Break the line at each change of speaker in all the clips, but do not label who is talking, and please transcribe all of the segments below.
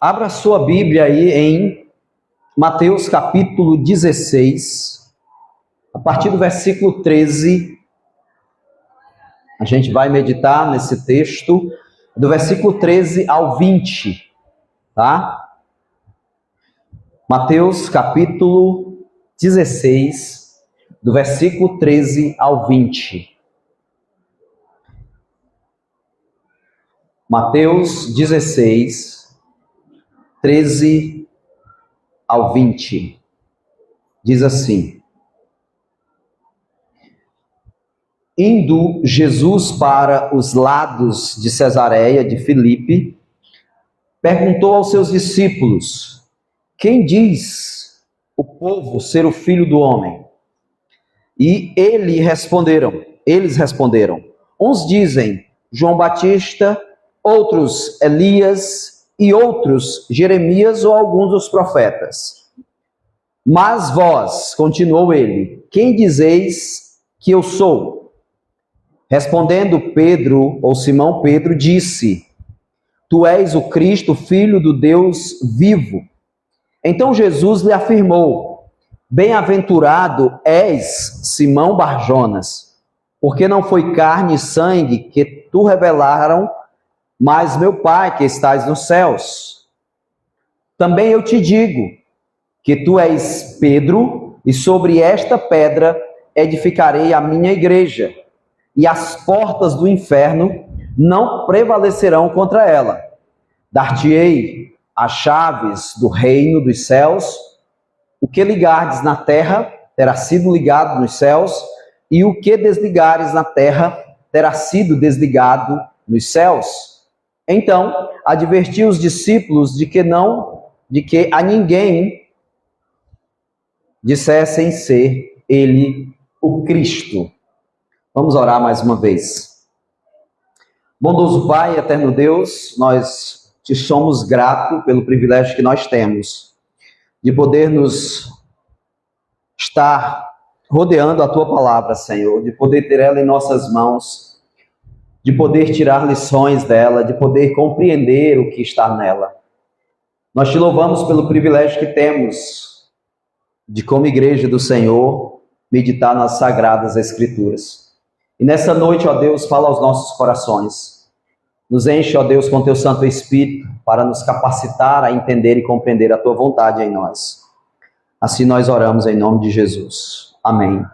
Abra sua Bíblia aí em Mateus capítulo 16, a partir do versículo 13. A gente vai meditar nesse texto, do versículo 13 ao 20, tá? Mateus capítulo 16, do versículo 13 ao 20. Mateus 16, 13 ao 20. Diz assim: Indo Jesus para os lados de Cesareia de Filipe, perguntou aos seus discípulos: Quem diz o povo ser o Filho do Homem? E eles responderam: uns dizem João Batista, outros Elias e outros Jeremias ou alguns dos profetas. Mas vós, continuou ele, quem dizeis que eu sou? Respondendo Pedro, ou Simão Pedro, disse: Tu és o Cristo, filho do Deus vivo. Então Jesus lhe afirmou: Bem-aventurado és, Simão Barjonas, porque não foi carne e sangue que tu revelaram, mas meu Pai que estás nos céus. Também eu te digo que tu és Pedro, e sobre esta pedra edificarei a minha igreja, e as portas do inferno não prevalecerão contra ela. Dar-te-ei as chaves do reino dos céus. O que ligardes na terra terá sido ligado nos céus, e o que desligares na terra terá sido desligado nos céus. Então, advertiu os discípulos de que a ninguém dissessem ser ele o Cristo. Vamos orar mais uma vez. Bondoso Pai, eterno Deus, nós te somos gratos pelo privilégio que nós temos de poder nos estar rodeando a tua palavra, Senhor, de poder ter ela em nossas mãos, de poder tirar lições dela, de poder compreender o que está nela. Nós te louvamos pelo privilégio que temos de, como igreja do Senhor, meditar nas sagradas Escrituras. E nessa noite, ó Deus, fala aos nossos corações. Nos enche, ó Deus, com teu Santo Espírito, para nos capacitar a entender e compreender a tua vontade em nós. Assim nós oramos em nome de Jesus. Amém.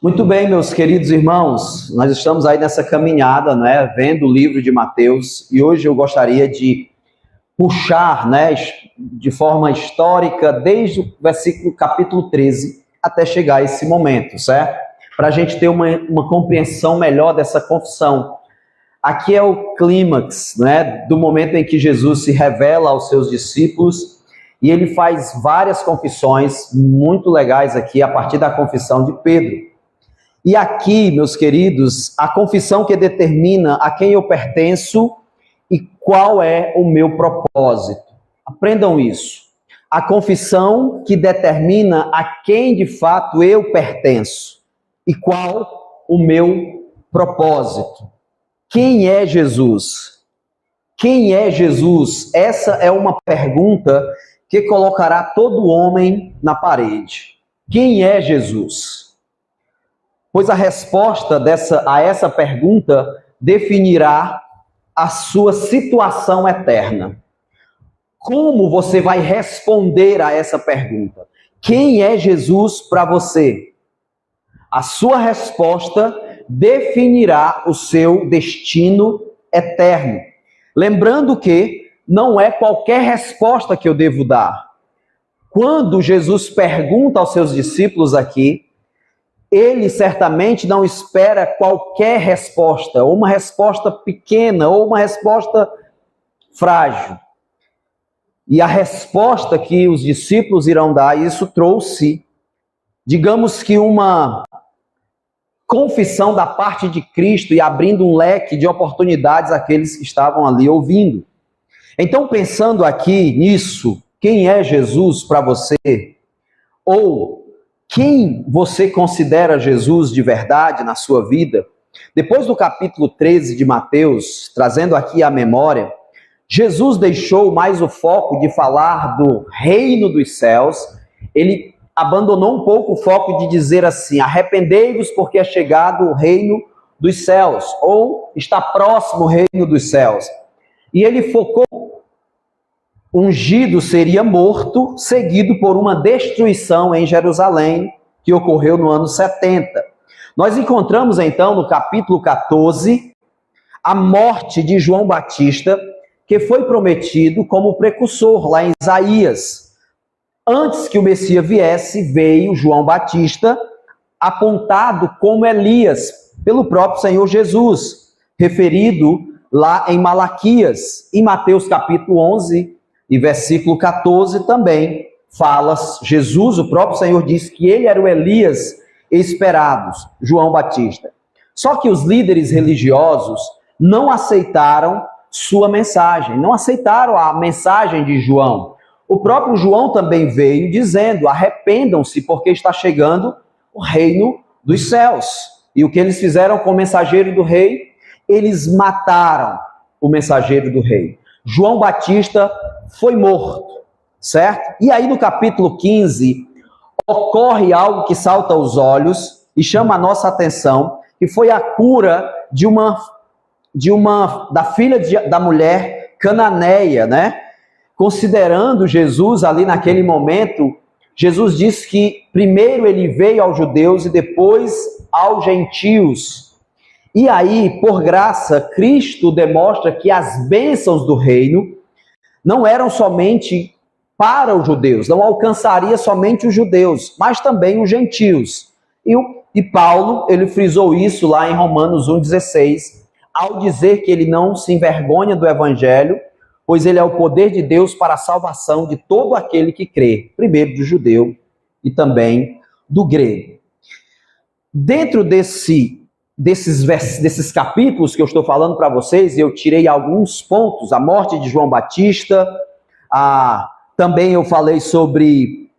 Muito bem, meus queridos irmãos, nós estamos aí nessa caminhada, né, vendo o livro de Mateus, e hoje eu gostaria de puxar, né, de forma histórica, desde o versículo capítulo 13 até chegar a esse momento, certo? Para a gente ter uma compreensão melhor dessa confissão. Aqui é o clímax, né, do momento em que Jesus se revela aos seus discípulos, e ele faz várias confissões muito legais aqui, a partir da confissão de Pedro. E aqui, meus queridos, a confissão que determina a quem eu pertenço e qual é o meu propósito. Aprendam isso. A confissão que determina a quem de fato eu pertenço e qual o meu propósito. Quem é Jesus? Quem é Jesus? Essa é uma pergunta que colocará todo homem na parede. Quem é Jesus? Pois a resposta a essa pergunta definirá a sua situação eterna. Como você vai responder a essa pergunta? Quem é Jesus para você? A sua resposta definirá o seu destino eterno. Lembrando que não é qualquer resposta que eu devo dar. Quando Jesus pergunta aos seus discípulos aqui, ele certamente não espera qualquer resposta, ou uma resposta pequena, ou uma resposta frágil. E a resposta que os discípulos irão dar, isso trouxe, digamos que uma confissão da parte de Cristo e abrindo um leque de oportunidades àqueles que estavam ali ouvindo. Então, pensando aqui nisso, quem é Jesus para você? Ou quem você considera Jesus de verdade na sua vida? Depois do capítulo 13 de Mateus, trazendo aqui a memória, Jesus deixou mais o foco de falar do reino dos céus, ele abandonou um pouco o foco de dizer assim: arrependei-vos porque é chegado o reino dos céus, ou está próximo o reino dos céus. E ele focou: ungido seria morto, seguido por uma destruição em Jerusalém, que ocorreu no ano 70. Nós encontramos então no capítulo 14 a morte de João Batista, que foi prometido como precursor lá em Isaías. Antes que o Messias viesse, veio João Batista, apontado como Elias pelo próprio Senhor Jesus, referido lá em Malaquias. Em Mateus capítulo 11 e versículo 14 também fala, Jesus, o próprio Senhor, disse que ele era o Elias esperado, João Batista. Só que os líderes religiosos não aceitaram sua mensagem, não aceitaram a mensagem de João. O próprio João também veio dizendo: arrependam-se porque está chegando o reino dos céus. E o que eles fizeram com o mensageiro do rei? Eles mataram o mensageiro do rei. João Batista foi morto, certo? E aí no capítulo 15 ocorre algo que salta aos olhos e chama a nossa atenção, que foi a cura da filha da mulher cananeia, né? Considerando Jesus ali naquele momento, Jesus disse que primeiro ele veio aos judeus e depois aos gentios. E aí, por graça, Cristo demonstra que as bênçãos do reino não eram somente para os judeus, não alcançaria somente os judeus, mas também os gentios. E Paulo, ele frisou isso lá em Romanos 1,16, ao dizer que ele não se envergonha do evangelho, pois ele é o poder de Deus para a salvação de todo aquele que crê, primeiro do judeu e também do grego. Dentro desses capítulos que eu estou falando para vocês, eu tirei alguns pontos: a morte de João Batista, também eu falei sobre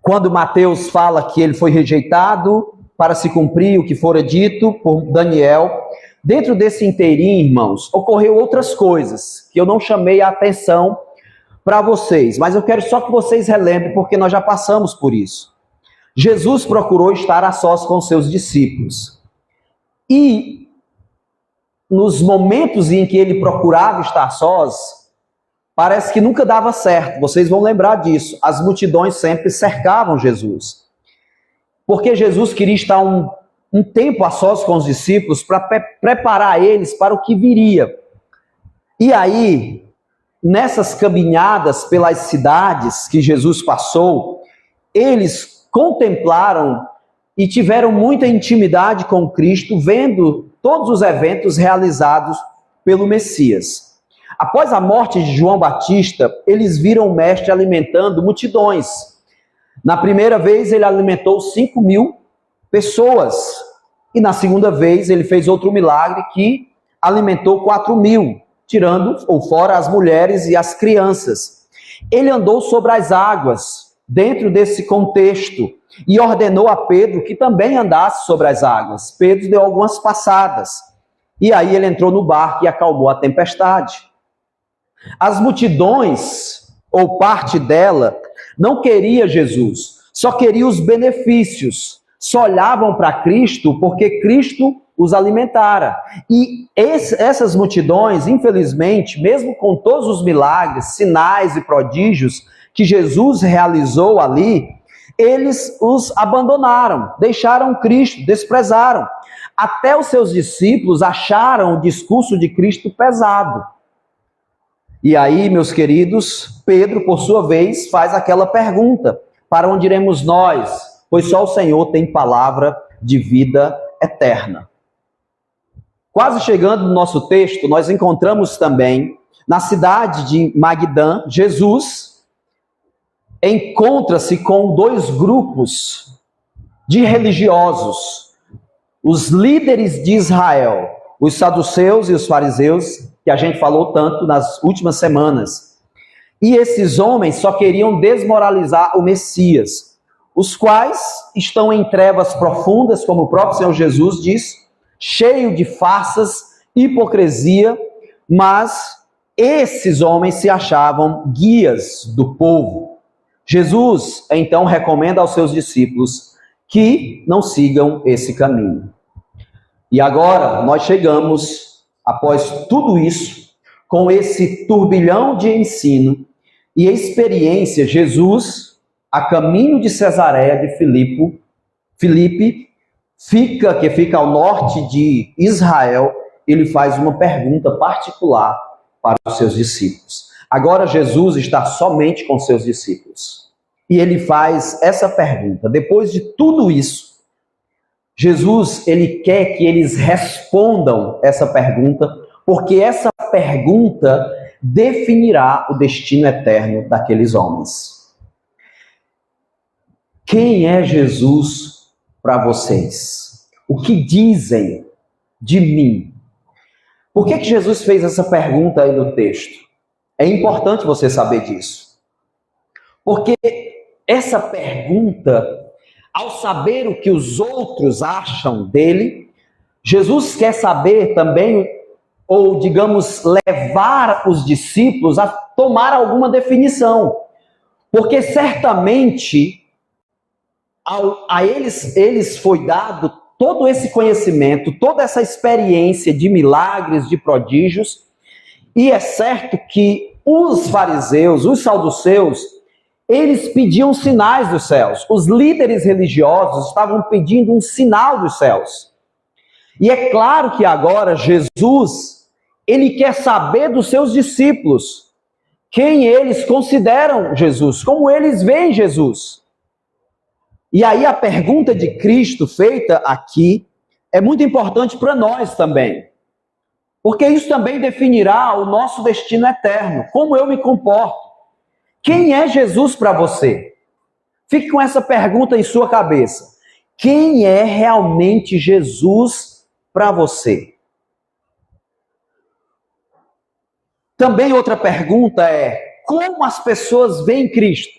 quando Mateus fala que ele foi rejeitado para se cumprir o que fora dito por Daniel. Dentro desse inteirinho, irmãos, ocorreu outras coisas que eu não chamei a atenção para vocês, mas eu quero só que vocês relembrem, porque nós já passamos por isso. Jesus procurou estar a sós com seus discípulos. E nos momentos em que ele procurava estar sós, parece que nunca dava certo. Vocês vão lembrar disso. As multidões sempre cercavam Jesus, porque Jesus queria estar um tempo a sós com os discípulos para preparar eles para o que viria. E aí, nessas caminhadas pelas cidades que Jesus passou, eles contemplaram e tiveram muita intimidade com Cristo, vendo todos os eventos realizados pelo Messias. Após a morte de João Batista, eles viram o mestre alimentando multidões. Na primeira vez, ele alimentou 5.000 pessoas. E na segunda vez, ele fez outro milagre que alimentou 4.000, tirando ou fora as mulheres e as crianças. Ele andou sobre as águas, dentro desse contexto, e ordenou a Pedro que também andasse sobre as águas. Pedro deu algumas passadas. E aí ele entrou no barco e acalmou a tempestade. As multidões, ou parte dela, não queria Jesus, só queria os benefícios. Só olhavam para Cristo porque Cristo os alimentara. E essas multidões, infelizmente, mesmo com todos os milagres, sinais e prodígios que Jesus realizou ali, eles os abandonaram, deixaram Cristo, desprezaram. Até os seus discípulos acharam o discurso de Cristo pesado. E aí, meus queridos, Pedro, por sua vez, faz aquela pergunta: para onde iremos nós? Pois só o Senhor tem palavra de vida eterna. Quase chegando no nosso texto, nós encontramos também, na cidade de Magdã, Jesus encontra-se com dois grupos de religiosos, os líderes de Israel, os saduceus e os fariseus, que a gente falou tanto nas últimas semanas. E esses homens só queriam desmoralizar o Messias, os quais estão em trevas profundas, como o próprio Senhor Jesus diz, cheio de farsas, hipocrisia, mas esses homens se achavam guias do povo. Jesus, então, recomenda aos seus discípulos que não sigam esse caminho. E agora nós chegamos, após tudo isso, com esse turbilhão de ensino e experiência, Jesus, a caminho de Cesareia de Filipe, que fica ao norte de Israel, ele faz uma pergunta particular para os seus discípulos. Agora Jesus está somente com seus discípulos. E ele faz essa pergunta. Depois de tudo isso, Jesus, ele quer que eles respondam essa pergunta, porque essa pergunta definirá o destino eterno daqueles homens. Quem é Jesus para vocês? O que dizem de mim? Por que Jesus fez essa pergunta aí no texto? É importante você saber disso. Porque essa pergunta, ao saber o que os outros acham dele, Jesus quer saber também, ou digamos, levar os discípulos a tomar alguma definição. Porque certamente a eles foi dado todo esse conhecimento, toda essa experiência de milagres, de prodígios, e é certo que os fariseus, os saduceus, eles pediam sinais dos céus. Os líderes religiosos estavam pedindo um sinal dos céus. E é claro que agora Jesus, ele quer saber dos seus discípulos, quem eles consideram Jesus, como eles veem Jesus. E aí a pergunta de Cristo feita aqui é muito importante para nós também. Porque isso também definirá o nosso destino eterno, como eu me comporto. Quem é Jesus para você? Fique com essa pergunta em sua cabeça. Quem é realmente Jesus para você? Também outra pergunta é: como as pessoas veem Cristo?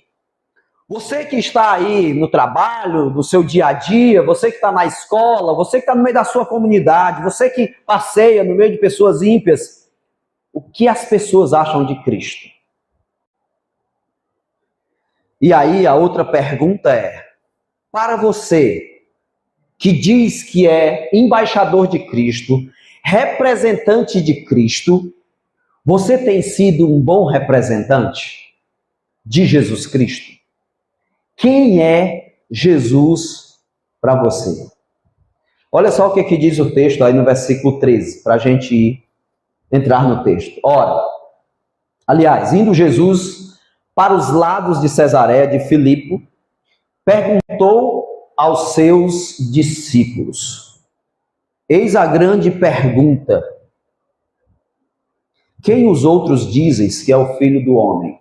Você que está aí no trabalho, no seu dia a dia, você que está na escola, você que está no meio da sua comunidade, você que passeia no meio de pessoas ímpias, o que as pessoas acham de Cristo? E aí a outra pergunta é: para você que diz que é embaixador de Cristo, representante de Cristo, você tem sido um bom representante de Jesus Cristo? Quem é Jesus para você? Olha só o que diz o texto aí no versículo 13, para a gente entrar no texto. Ora, aliás, indo Jesus para os lados de Cesareia de Filipe, perguntou aos seus discípulos. Eis a grande pergunta: quem os outros dizem que é o Filho do Homem?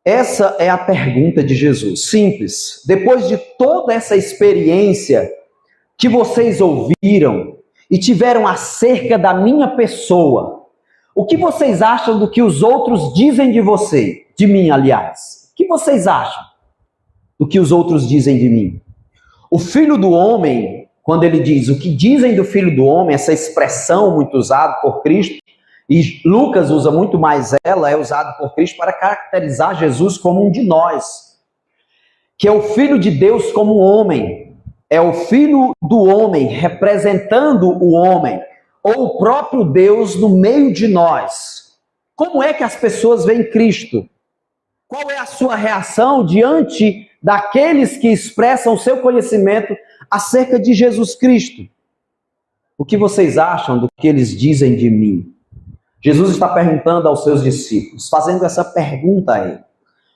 Essa é a pergunta de Jesus, simples. Depois de toda essa experiência que vocês ouviram e tiveram acerca da minha pessoa, o que vocês acham do que os outros dizem de você? De mim, aliás. O que vocês acham do que os outros dizem de mim? O Filho do Homem, quando ele diz o que dizem do Filho do Homem, essa expressão muito usada por Cristo, e Lucas usa muito mais ela, é usado por Cristo para caracterizar Jesus como um de nós, que é o Filho de Deus como homem, é o Filho do homem representando o homem, ou o próprio Deus no meio de nós. Como é que as pessoas veem Cristo? Qual é a sua reação diante daqueles que expressam o seu conhecimento acerca de Jesus Cristo? O que vocês acham do que eles dizem de mim? Jesus está perguntando aos seus discípulos, fazendo essa pergunta aí.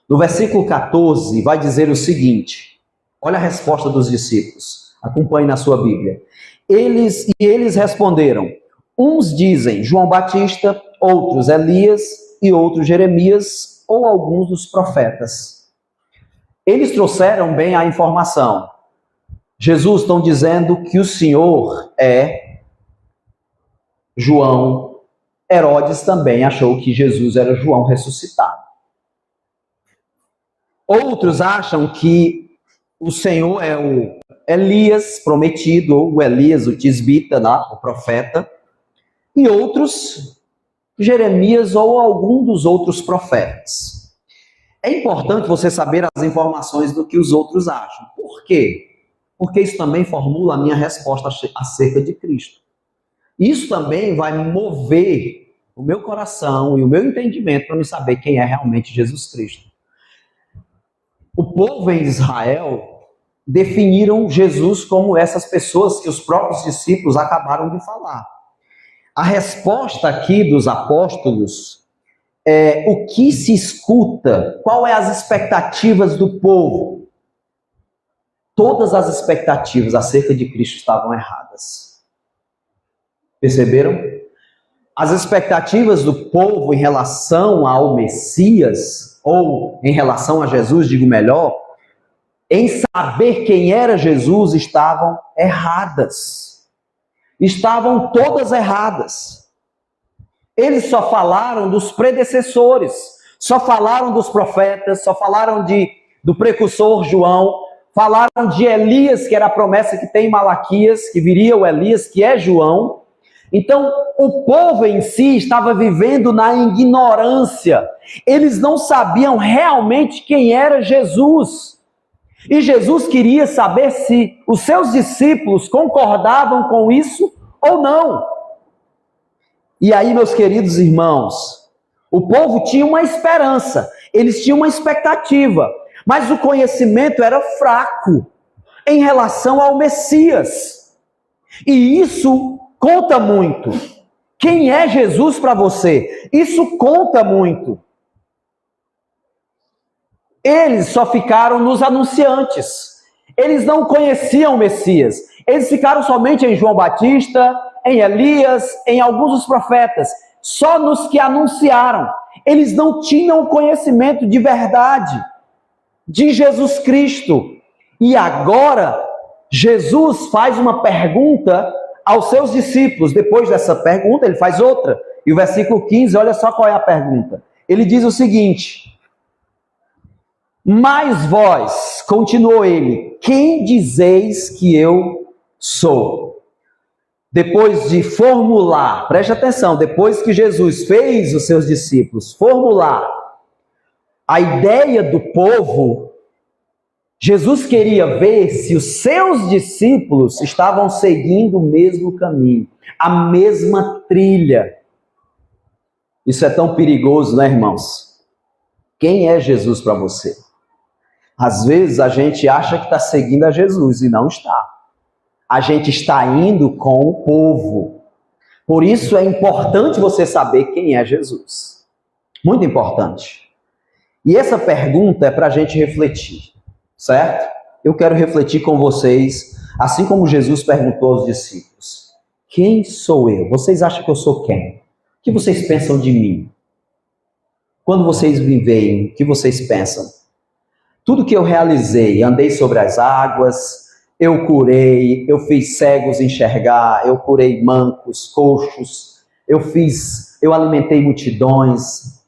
No versículo 14, vai dizer o seguinte: olha a resposta dos discípulos, acompanhe na sua Bíblia. Eles responderam: uns dizem João Batista, outros Elias e outros Jeremias ou alguns dos profetas. Eles trouxeram bem a informação. Jesus está dizendo que o Senhor é João. Herodes também achou que Jesus era João ressuscitado. Outros acham que o Senhor é o Elias prometido, ou o Elias, o tisbita, o profeta. e outros, Jeremias ou algum dos outros profetas. É importante você saber as informações do que os outros acham. Por quê? Porque isso também formula a minha resposta acerca de Cristo. Isso também vai mover o meu coração e o meu entendimento para me saber quem é realmente Jesus Cristo. O povo em Israel definiram Jesus como essas pessoas que os próprios discípulos acabaram de falar. A resposta aqui dos apóstolos é o que se escuta, qual é as expectativas do povo. Todas as expectativas acerca de Cristo estavam erradas. Perceberam? As expectativas do povo em relação ao Messias, ou em relação a Jesus, digo melhor, em saber quem era Jesus, estavam erradas. Estavam todas erradas. Eles só falaram dos predecessores, só falaram dos profetas, só falaram do precursor João, falaram de Elias, que era a promessa que tem em Malaquias, que viria o Elias, que é João. Então, o povo em si estava vivendo na ignorância. Eles não sabiam realmente quem era Jesus. E Jesus queria saber se os seus discípulos concordavam com isso ou não. E aí, meus queridos irmãos, o povo tinha uma esperança, eles tinham uma expectativa, mas o conhecimento era fraco em relação ao Messias. E isso conta muito. Quem é Jesus para você? Isso conta muito. Eles só ficaram nos anunciantes. Eles não conheciam o Messias. Eles ficaram somente em João Batista, em Elias, em alguns dos profetas. Só nos que anunciaram. Eles não tinham o conhecimento de verdade de Jesus Cristo. E agora, Jesus faz uma pergunta aos seus discípulos. Depois dessa pergunta, ele faz outra. E o versículo 15, olha só qual é a pergunta. Ele diz o seguinte: mas vós, continuou ele, quem dizeis que eu sou? Depois de formular, preste atenção, depois que Jesus fez os seus discípulos formular a ideia do povo, Jesus queria ver se os seus discípulos estavam seguindo o mesmo caminho, a mesma trilha. Isso é tão perigoso, né, irmãos? Quem é Jesus para você? Às vezes a gente acha que está seguindo a Jesus e não está. A gente está indo com o povo. Por isso é importante você saber quem é Jesus. Muito importante. E essa pergunta é para a gente refletir, certo? Eu quero refletir com vocês, assim como Jesus perguntou aos discípulos: quem sou eu? Vocês acham que eu sou quem? O que vocês pensam de mim? Quando vocês me veem, o que vocês pensam? Tudo que eu realizei, andei sobre as águas, eu curei, eu fiz cegos enxergar, eu curei mancos, coxos, eu alimentei multidões.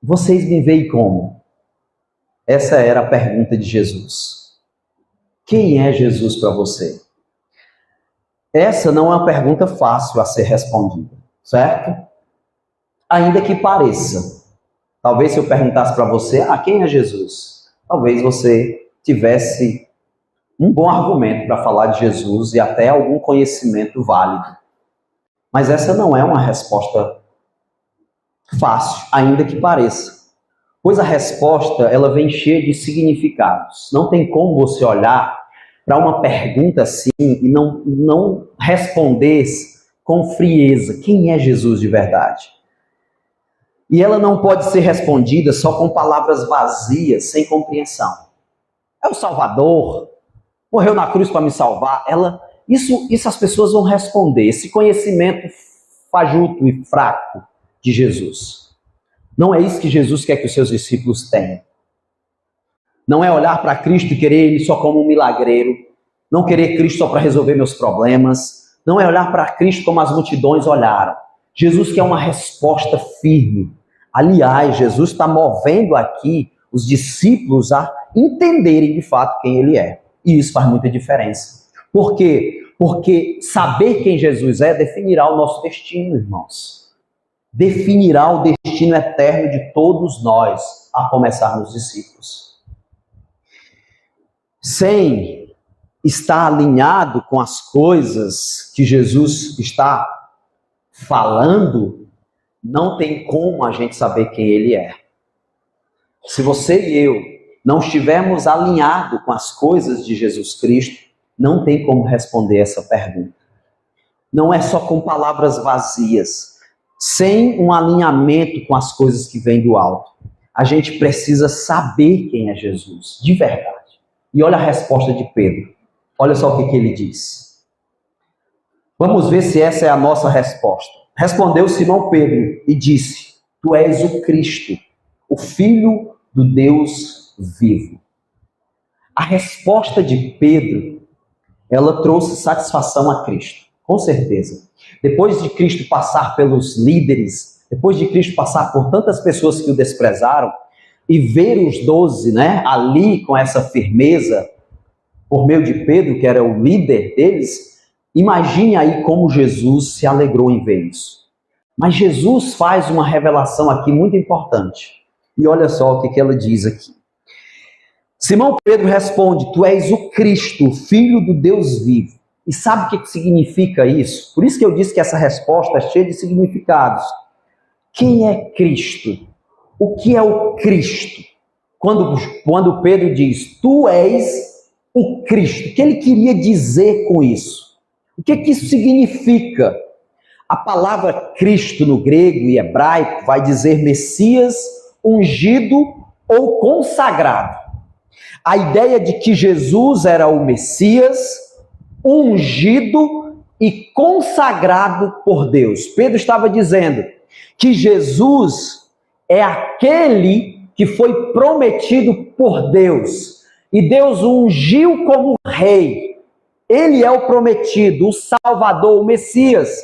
Vocês me veem como? Essa era a pergunta de Jesus. Quem é Jesus para você? Essa não é uma pergunta fácil a ser respondida, certo? Ainda que pareça. Talvez se eu perguntasse para você, quem é Jesus? Talvez você tivesse um bom argumento para falar de Jesus e até algum conhecimento válido. Mas essa não é uma resposta fácil, ainda que pareça. Pois a resposta, ela vem cheia de significados. Não tem como você olhar para uma pergunta assim e não responder com frieza. Quem é Jesus de verdade? E ela não pode ser respondida só com palavras vazias, sem compreensão. É o Salvador, morreu na cruz para me salvar. Isso as pessoas vão responder, esse conhecimento fajuto e fraco de Jesus. Não é isso que Jesus quer que os seus discípulos tenham. Não é olhar para Cristo e querer Ele só como um milagreiro, não querer Cristo só para resolver meus problemas, não é olhar para Cristo como as multidões olharam. Jesus quer uma resposta firme. Aliás, Jesus está movendo aqui os discípulos a entenderem de fato quem Ele é. E isso faz muita diferença. Por quê? Porque saber quem Jesus é definirá o nosso destino, irmãos. Definirá o destino eterno de todos nós, a começar nos discípulos. Sem estar alinhado com as coisas que Jesus está falando, não tem como a gente saber quem Ele é. Se você e eu não estivermos alinhados com as coisas de Jesus Cristo, não tem como responder essa pergunta. Não é só com palavras vazias, sem um alinhamento com as coisas que vêm do alto. A gente precisa saber quem é Jesus, de verdade. E olha a resposta de Pedro. Olha só o que ele diz. Vamos ver se essa é a nossa resposta. Respondeu Simão Pedro e disse: Tu és o Cristo, o Filho do Deus vivo. A resposta de Pedro, ela trouxe satisfação a Cristo, com certeza. Depois de Cristo passar pelos líderes, depois de Cristo passar por tantas pessoas que o desprezaram, e ver os 12, ali com essa firmeza, por meio de Pedro, que era o líder deles, imagine aí como Jesus se alegrou em ver isso. Mas Jesus faz uma revelação aqui muito importante. E olha só o que ela diz aqui. Simão Pedro responde: Tu és o Cristo, o Filho do Deus vivo. E sabe o que significa isso? Por isso que eu disse que essa resposta é cheia de significados. Quem é Cristo? O que é o Cristo? Quando Pedro diz, Tu és o Cristo, o que ele queria dizer com isso? O que isso significa? A palavra Cristo no grego e hebraico vai dizer Messias, ungido ou consagrado. A ideia de que Jesus era o Messias, ungido e consagrado por Deus. Pedro estava dizendo que Jesus é aquele que foi prometido por Deus. E Deus o ungiu como rei. Ele é o prometido, o Salvador, o Messias.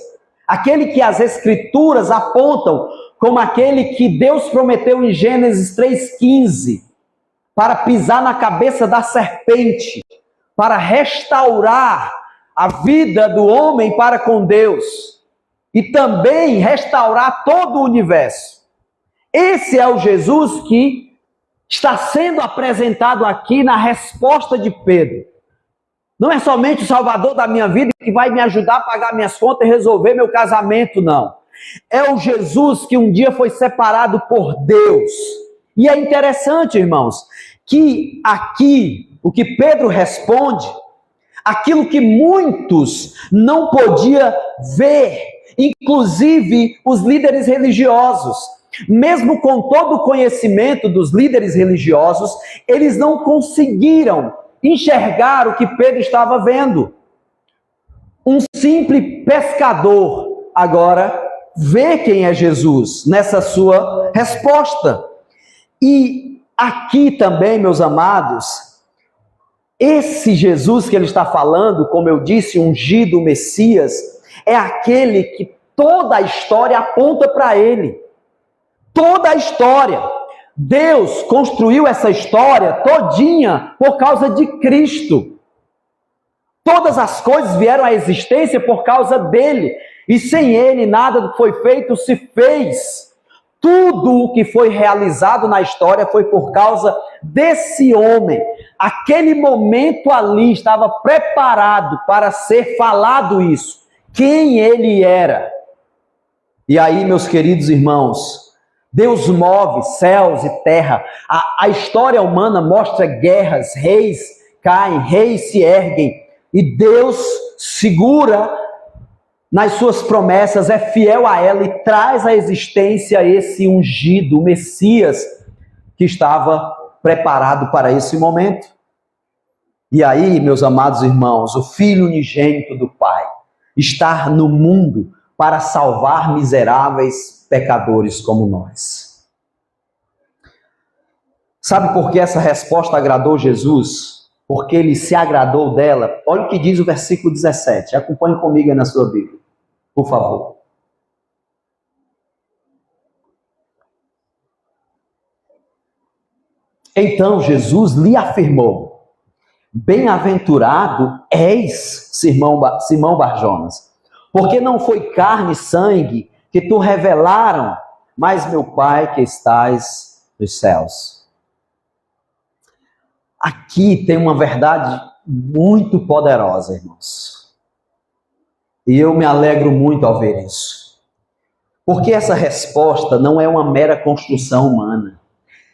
Aquele que as Escrituras apontam como aquele que Deus prometeu em Gênesis 3,15, para pisar na cabeça da serpente, para restaurar a vida do homem para com Deus, e também restaurar todo o universo. Esse é o Jesus que está sendo apresentado aqui na resposta de Pedro. Não é somente o Salvador da minha vida que vai me ajudar a pagar minhas contas e resolver meu casamento, não. É o Jesus que um dia foi separado por Deus. E é interessante, irmãos, que aqui, o que Pedro responde, aquilo que muitos não podiam ver, inclusive os líderes religiosos, mesmo com todo o conhecimento dos líderes religiosos, eles não conseguiram enxergar o que Pedro estava vendo. Um simples pescador agora vê quem é Jesus nessa sua resposta. E aqui também, meus amados, esse Jesus que ele está falando, como eu disse, ungido Messias, é aquele que toda a história aponta para ele. Toda a história. Deus construiu essa história todinha por causa de Cristo. Todas as coisas vieram à existência por causa dele. E sem ele nada do que foi feito se fez. Tudo o que foi realizado na história foi por causa desse homem. Aquele momento ali estava preparado para ser falado isso. Quem ele era. E aí, meus queridos irmãos, Deus move céus e terra. A história humana mostra guerras, reis caem, reis se erguem. E Deus segura nas suas promessas, é fiel a ela e traz à existência esse ungido, o Messias, que estava preparado para esse momento. E aí, meus amados irmãos, o Filho unigênito do Pai está no mundo para salvar miseráveis pecadores como nós. Sabe por que essa resposta agradou Jesus? Porque ele se agradou dela. Olha o que diz o versículo 17. Acompanhe comigo aí na sua Bíblia, por favor. Então Jesus lhe afirmou: Bem-aventurado és, Simão Barjonas, porque não foi carne e sangue que tu revelaram, mas meu Pai que estás nos céus. Aqui tem uma verdade muito poderosa, irmãos. E eu me alegro muito ao ver isso. Porque essa resposta não é uma mera construção humana.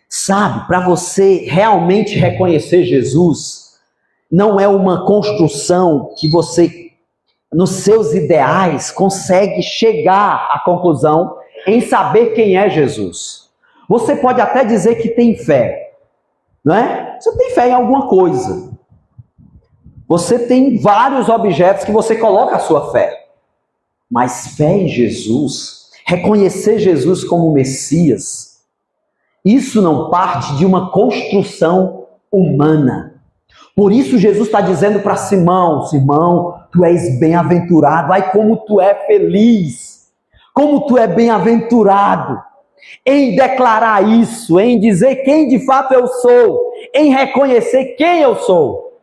Sabe, para você realmente reconhecer Jesus, não é uma construção que você, nos seus ideais, consegue chegar à conclusão em saber quem é Jesus. Você pode até dizer que tem fé, não é? Você tem fé em alguma coisa. Você tem vários objetos que você coloca a sua fé. Mas fé em Jesus, reconhecer Jesus como Messias, isso não parte de uma construção humana. Por isso Jesus está dizendo para Simão, Simão, tu és bem-aventurado, ai como tu é feliz, como tu é bem-aventurado em declarar isso, em dizer quem de fato eu sou, em reconhecer quem eu sou.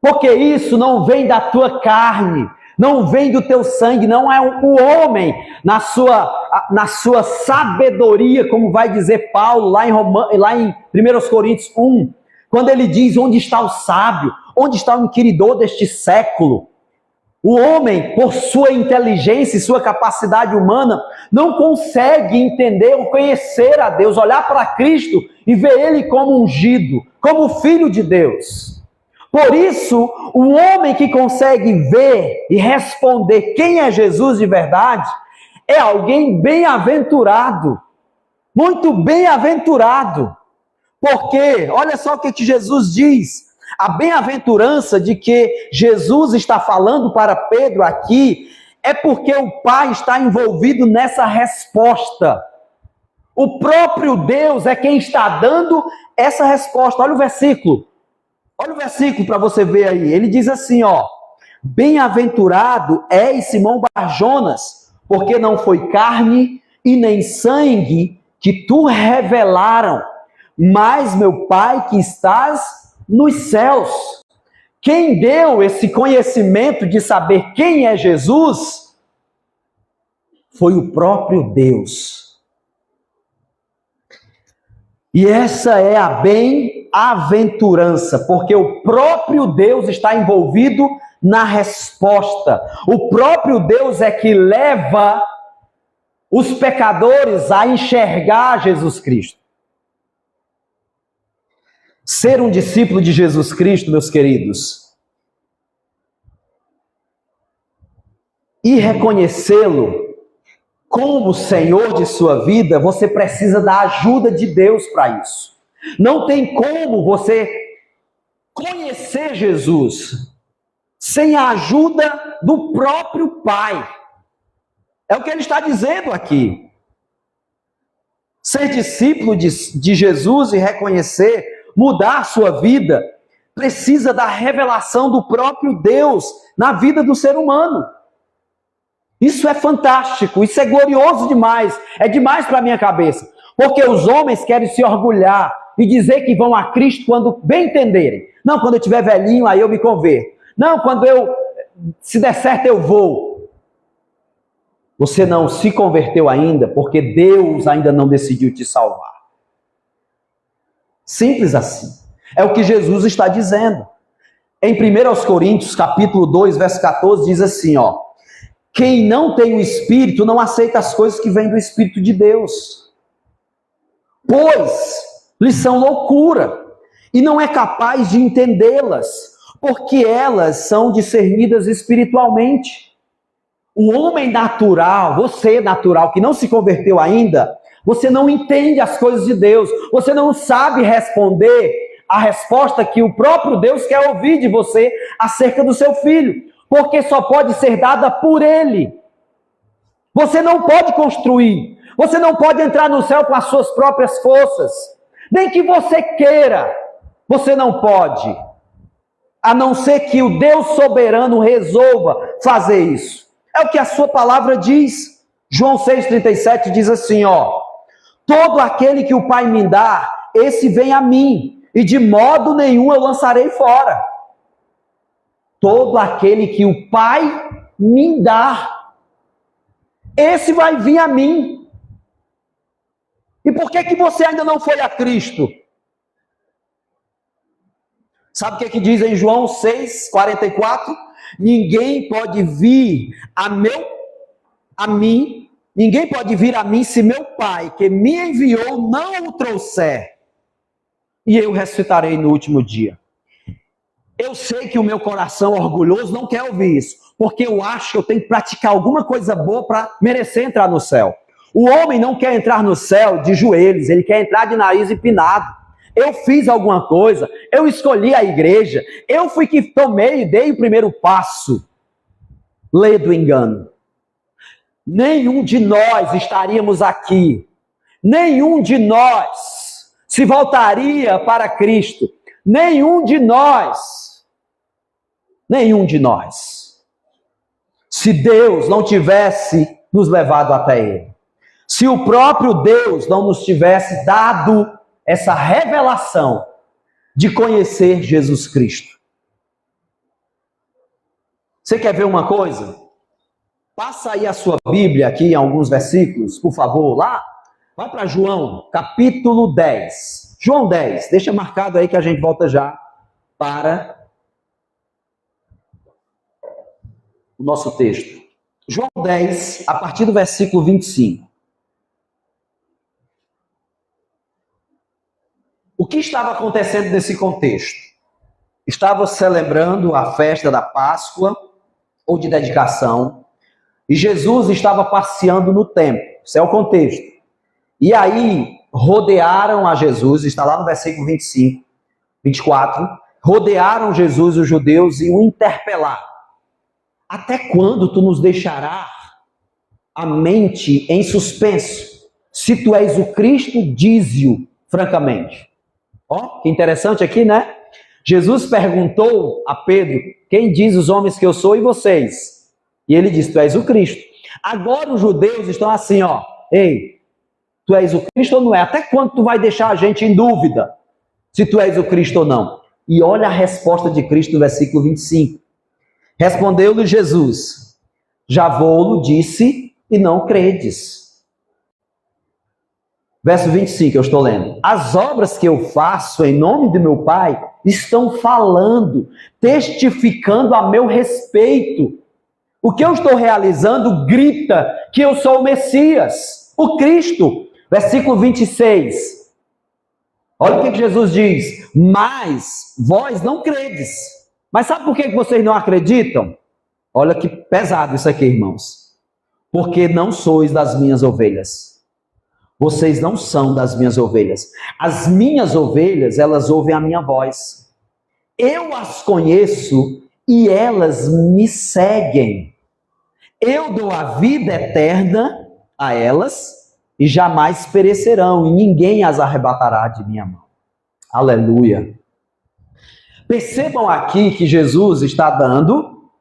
Porque isso não vem da tua carne, não vem do teu sangue, não é o homem na sua sabedoria, como vai dizer Paulo lá em 1 Coríntios 1, quando ele diz onde está o sábio, onde está o inquiridor deste século. O homem, por sua inteligência e sua capacidade humana, não consegue entender ou conhecer a Deus, olhar para Cristo e ver Ele como ungido, como Filho de Deus. Por isso, o homem que consegue ver e responder quem é Jesus de verdade, é alguém bem-aventurado, muito bem-aventurado. Porque, olha só o que Jesus diz, a bem-aventurança de que Jesus está falando para Pedro aqui, é porque o Pai está envolvido nessa resposta. O próprio Deus é quem está dando essa resposta. Olha o versículo para você ver aí. Ele diz assim, ó: bem-aventurado és Simão Barjonas, porque não foi carne e nem sangue que tu revelaram, mas meu Pai que estás nos céus. Quem deu esse conhecimento de saber quem é Jesus foi o próprio Deus. E essa é a bem-aventurança, porque o próprio Deus está envolvido na resposta. O próprio Deus é que leva os pecadores a enxergar Jesus Cristo. Ser um discípulo de Jesus Cristo, meus queridos, e reconhecê-lo como Senhor de sua vida, você precisa da ajuda de Deus para isso. Não tem como você conhecer Jesus sem a ajuda do próprio Pai. É o que ele está dizendo aqui. Ser discípulo de Jesus e reconhecer, mudar a sua vida, precisa da revelação do próprio Deus na vida do ser humano. Isso é fantástico, isso é glorioso demais, é demais para a minha cabeça, porque os homens querem se orgulhar e dizer que vão a Cristo quando bem entenderem. Não, quando eu estiver velhinho, aí eu me converto. Não, se der certo eu vou. Você não se converteu ainda, porque Deus ainda não decidiu te salvar. Simples assim. É o que Jesus está dizendo. Em 1 Coríntios, capítulo 2, verso 14, diz assim, ó: quem não tem o Espírito não aceita as coisas que vêm do Espírito de Deus, pois lhes são loucura, e não é capaz de entendê-las, porque elas são discernidas espiritualmente. O homem natural, você natural, que não se converteu ainda, você não entende as coisas de Deus, você não sabe responder a resposta que o próprio Deus quer ouvir de você acerca do seu filho, porque só pode ser dada por Ele. Você não pode construir, você não pode entrar no céu com as suas próprias forças, nem que você queira, você não pode, a não ser que o Deus soberano resolva fazer isso. É o que a sua palavra diz. João 6,37 diz assim, ó: todo aquele que o Pai me dá, esse vem a mim, e de modo nenhum eu lançarei fora. Todo aquele que o Pai me dá, esse vai vir a mim. E por que você ainda não foi a Cristo? Sabe o que diz em João 6,44? Ninguém pode vir a mim, ninguém pode vir a mim se meu Pai, que me enviou, não o trouxer. E eu ressuscitarei no último dia. Eu sei que o meu coração orgulhoso não quer ouvir isso, porque eu acho que eu tenho que praticar alguma coisa boa para merecer entrar no céu. O homem não quer entrar no céu de joelhos, ele quer entrar de nariz empinado. Eu fiz alguma coisa, eu escolhi a igreja, eu fui que tomei e dei o primeiro passo. Lê do engano. Nenhum de nós estaríamos aqui, nenhum de nós se voltaria para Cristo, nenhum de nós, se Deus não tivesse nos levado até Ele, se o próprio Deus não nos tivesse dado essa revelação de conhecer Jesus Cristo. Você quer ver uma coisa? Passa aí a sua Bíblia aqui em alguns versículos, por favor, lá. Vai para João, capítulo 10. João 10, deixa marcado aí que a gente volta já para o nosso texto. João 10, a partir do versículo 25. O que estava acontecendo nesse contexto? Estava celebrando a festa da Páscoa ou de dedicação, e Jesus estava passeando no templo. Esse é o contexto. E aí, rodearam a Jesus, está lá no versículo 25, 24, rodearam Jesus, os judeus, e o interpelaram. Até quando tu nos deixarás a mente em suspenso? Se tu és o Cristo, dize-o francamente. Ó, que interessante aqui, né? Jesus perguntou a Pedro, quem diz os homens que eu sou e vocês? E ele disse, tu és o Cristo. Agora os judeus estão assim, ó, ei, tu és o Cristo ou não é? Até quando tu vai deixar a gente em dúvida se tu és o Cristo ou não? E olha a resposta de Cristo no versículo 25. Respondeu-lhe Jesus, já vou-lo disse e não credes. Verso 25, eu estou lendo. As obras que eu faço em nome de meu Pai estão falando, testificando a meu respeito. O que eu estou realizando grita que eu sou o Messias, o Cristo. Versículo 26. Olha o que Jesus diz. Mas vós não credes. Mas sabe por que vocês não acreditam? Olha que pesado isso aqui, irmãos. Porque não sois das minhas ovelhas. Vocês não são das minhas ovelhas. As minhas ovelhas, elas ouvem a minha voz. Eu as conheço e elas me seguem. Eu dou a vida eterna a elas e jamais perecerão, e ninguém as arrebatará de minha mão. Aleluia. Percebam aqui que Jesus está dando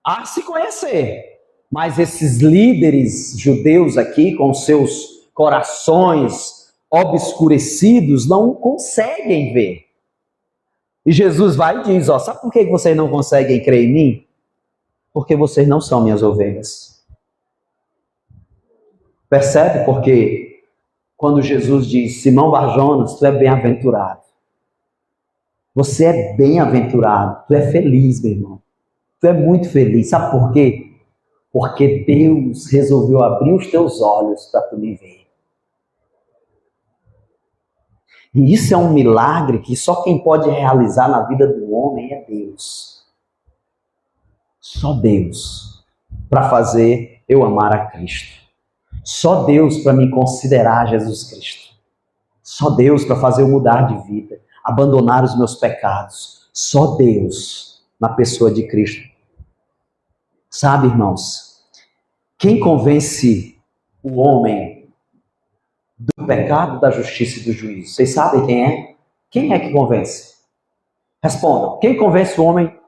a se conhecer. Mas esses líderes judeus aqui, com seus corações obscurecidos, não conseguem ver. E Jesus vai e diz, ó, sabe por que vocês não conseguem crer em mim? Porque vocês não são minhas ovelhas. Percebe? Porque quando Jesus diz, Simão Barjonas, tu é bem-aventurado. Você é bem-aventurado, tu é feliz, meu irmão. Tu é muito feliz. Sabe por quê? Porque Deus resolveu abrir os teus olhos para tu me ver. E isso é um milagre que só quem pode realizar na vida do homem é Deus. Só Deus para fazer eu amar a Cristo. Só Deus para me considerar Jesus Cristo. Só Deus para fazer eu mudar de vida, abandonar os meus pecados. Só Deus na pessoa de Cristo. Sabe, irmãos, quem convence o homem do pecado, da justiça e do juízo? Vocês sabem quem é? Quem é que convence? Respondam. Quem convence o homem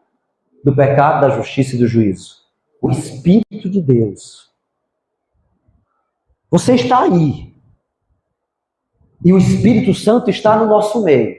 do pecado, da justiça e do juízo? O Espírito de Deus. Você está aí. E o Espírito Santo está no nosso meio.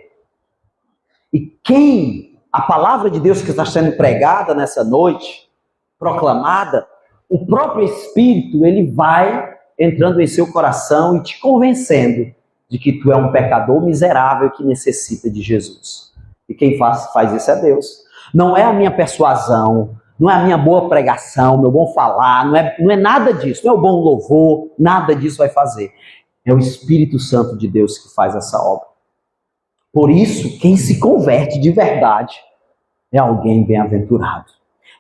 E quem, a palavra de Deus que está sendo pregada nessa noite, proclamada, o próprio Espírito, ele vai entrando em seu coração e te convencendo de que tu é um pecador miserável que necessita de Jesus. E quem faz isso é Deus. Não é a minha persuasão, não é a minha boa pregação, meu bom falar, não é nada disso, não é o bom louvor, nada disso vai fazer. É o Espírito Santo de Deus que faz essa obra. Por isso, quem se converte de verdade é alguém bem-aventurado,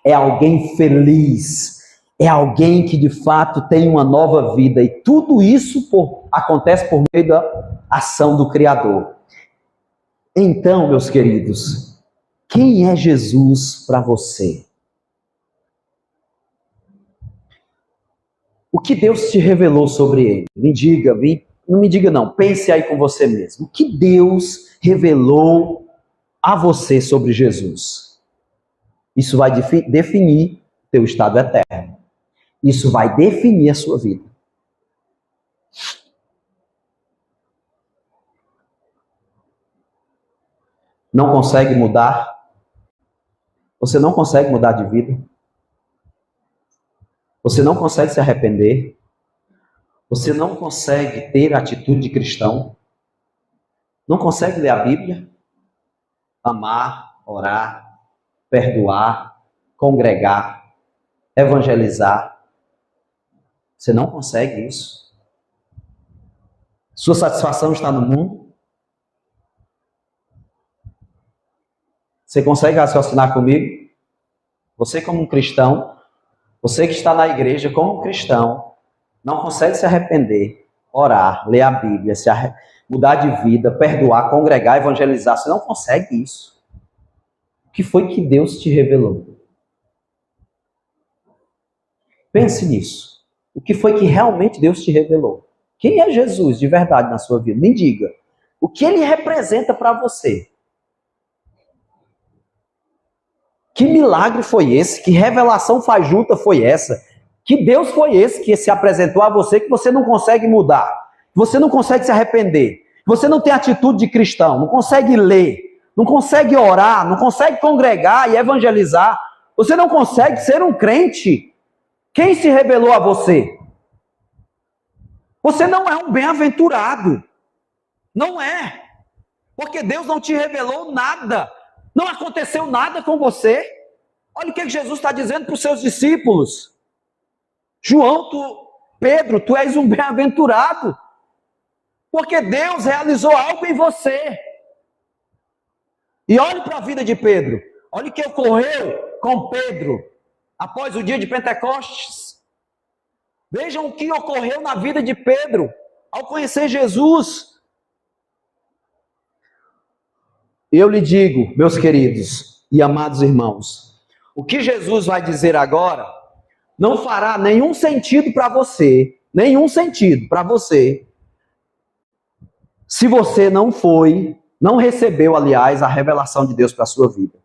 é alguém feliz, é alguém que de fato tem uma nova vida. E tudo isso acontece por meio da ação do Criador. Então, meus queridos, quem é Jesus para você? O que Deus te revelou sobre ele? Não me diga não, pense aí com você mesmo. O que Deus revelou a você sobre Jesus? Isso vai definir teu estado eterno. Isso vai definir a sua vida. Não consegue mudar? Você não consegue mudar de vida? Você não consegue se arrepender? Você não consegue ter atitude de cristão? Não consegue ler a Bíblia? Amar, orar, perdoar, congregar, evangelizar? Você não consegue isso? Sua satisfação está no mundo? Você consegue raciocinar comigo? Você como um cristão, você que está na igreja como um cristão, não consegue se arrepender, orar, ler a Bíblia, mudar de vida, perdoar, congregar, evangelizar. Você não consegue isso. O que foi que Deus te revelou? Pense nisso. O que foi que realmente Deus te revelou? Quem é Jesus de verdade na sua vida? Me diga. O que ele representa para você? Que milagre foi esse? Que revelação fajuta foi essa? Que Deus foi esse que se apresentou a você que você não consegue mudar? Que você não consegue se arrepender? Que você não tem atitude de cristão? Não consegue ler? Não consegue orar? Não consegue congregar e evangelizar? Você não consegue ser um crente? Quem se revelou a você? Você não é um bem-aventurado. Não é. Porque Deus não te revelou nada. Não aconteceu nada com você. Olha o que Jesus está dizendo para os seus discípulos. João, Pedro, tu és um bem-aventurado. Porque Deus realizou algo em você. E olhe para a vida de Pedro. Olha o que ocorreu com Pedro após o dia de Pentecostes. Vejam o que ocorreu na vida de Pedro ao conhecer Jesus. Eu lhe digo, meus queridos e amados irmãos, o que Jesus vai dizer agora não fará nenhum sentido para você, se você não recebeu, aliás, a revelação de Deus para a sua vida.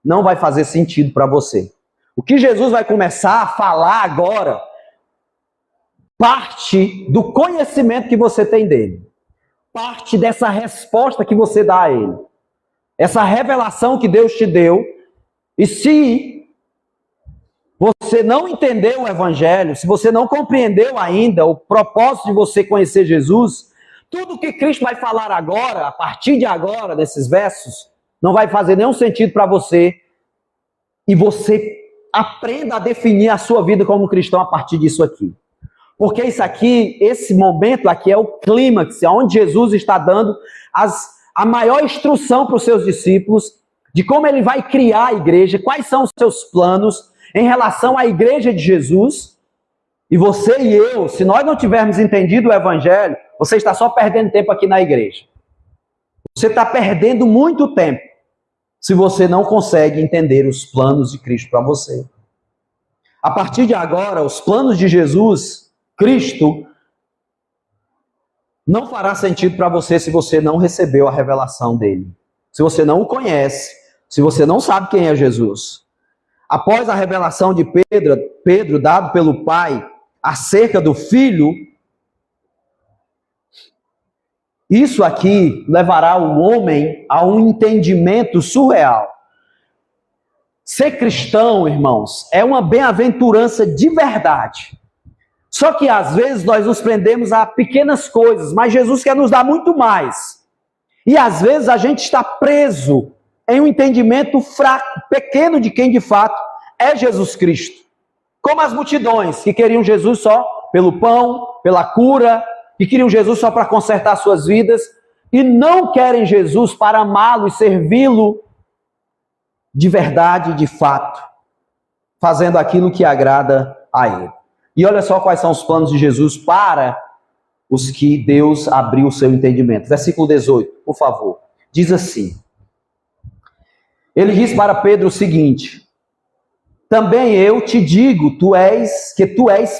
Não vai fazer sentido para você. O que Jesus vai começar a falar agora parte do conhecimento que você tem dele. Parte dessa resposta que você dá a ele. Essa revelação que Deus te deu. E se você não entendeu o Evangelho, se você não compreendeu ainda o propósito de você conhecer Jesus, tudo que Cristo vai falar agora, a partir de agora, desses versos, não vai fazer nenhum sentido para você. E você aprenda a definir a sua vida como cristão a partir disso aqui. Porque isso aqui, esse momento aqui é o clímax, onde Jesus está dando a maior instrução para os seus discípulos de como ele vai criar a igreja, quais são os seus planos em relação à igreja de Jesus. E você e eu, se nós não tivermos entendido o Evangelho, você está só perdendo tempo aqui na igreja. Você está perdendo muito tempo se você não consegue entender os planos de Cristo para você. A partir de agora, os planos de Jesus, Cristo, não fará sentido para você se você não recebeu a revelação dele. Se você não o conhece, se você não sabe quem é Jesus. Após a revelação de Pedro dado pelo Pai acerca do Filho, Isso aqui levará o homem a um entendimento surreal. Ser cristão, irmãos, é uma bem-aventurança de verdade. Só que às vezes nós nos prendemos a pequenas coisas, mas Jesus quer nos dar muito mais. E às vezes a gente está preso em um entendimento fraco, pequeno de quem de fato é Jesus Cristo. Como as multidões que queriam Jesus só pelo pão, pela cura, que queriam Jesus só para consertar suas vidas, e não querem Jesus para amá-lo e servi-lo de verdade, de fato, fazendo aquilo que agrada a Ele. E olha só quais são os planos de Jesus para os que Deus abriu o seu entendimento. Versículo 18, por favor. Diz assim: Ele diz para Pedro o seguinte: Também eu te digo, tu és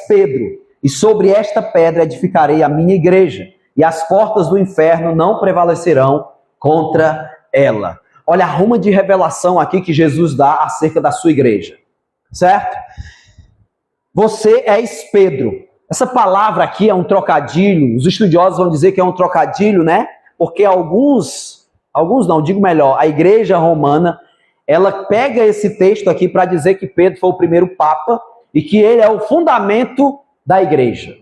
Pedro, e sobre esta pedra edificarei a minha igreja, e as portas do inferno não prevalecerão contra ela. Olha a ruma de revelação aqui que Jesus dá acerca da sua igreja, certo? Você és Pedro. Essa palavra aqui é um trocadilho, os estudiosos vão dizer que é um trocadilho, né? Porque alguns não, digo melhor, a igreja romana, ela pega esse texto aqui para dizer que Pedro foi o primeiro papa e que ele é o fundamento da igreja.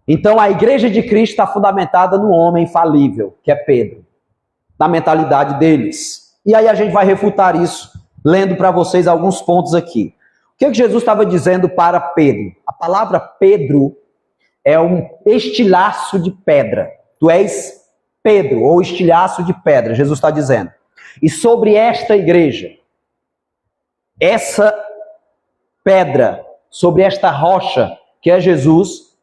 Então a igreja de Cristo está fundamentada no homem infalível, que é Pedro, na mentalidade deles. E aí a gente vai refutar isso, lendo para vocês alguns pontos aqui. O que Jesus estava dizendo para Pedro? A palavra Pedro é um estilhaço de pedra. Tu és Pedro, ou estilhaço de pedra, Jesus está dizendo. E sobre esta igreja, essa pedra, sobre esta rocha, que é Jesus,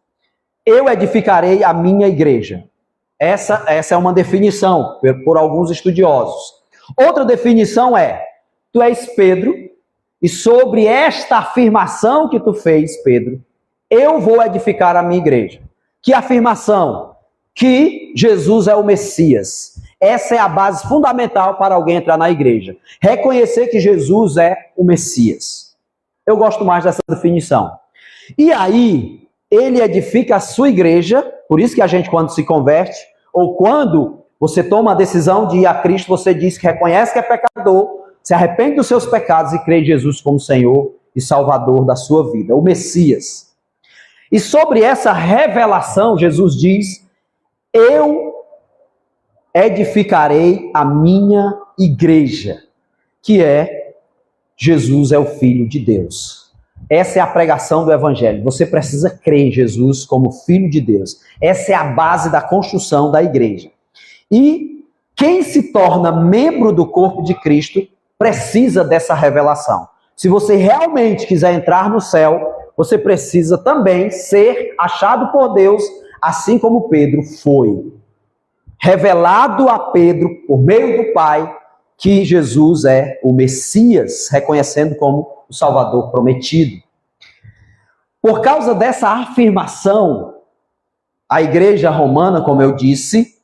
eu edificarei a minha igreja. Essa é uma definição por alguns estudiosos. Outra definição é: tu és Pedro, e sobre esta afirmação que tu fez, Pedro, eu vou edificar a minha igreja. Que afirmação? Que Jesus é o Messias. Essa é a base fundamental para alguém entrar na igreja. Reconhecer que Jesus é o Messias. Eu gosto mais dessa definição. E aí, ele edifica a sua igreja, por isso que a gente, quando se converte, ou quando você toma a decisão de ir a Cristo, você diz que reconhece que é pecador, se arrepende dos seus pecados e crê em Jesus como Senhor e Salvador da sua vida, o Messias. E sobre essa revelação, Jesus diz: eu edificarei a minha igreja, que é Jesus é o Filho de Deus. Essa é a pregação do Evangelho. Você precisa crer em Jesus como Filho de Deus. Essa é a base da construção da igreja. E quem se torna membro do corpo de Cristo precisa dessa revelação. Se você realmente quiser entrar no céu, você precisa também ser achado por Deus, assim como Pedro foi. Revelado a Pedro, por meio do Pai, que Jesus é o Messias, reconhecendo como o Salvador prometido. Por causa dessa afirmação, a igreja romana, como eu disse,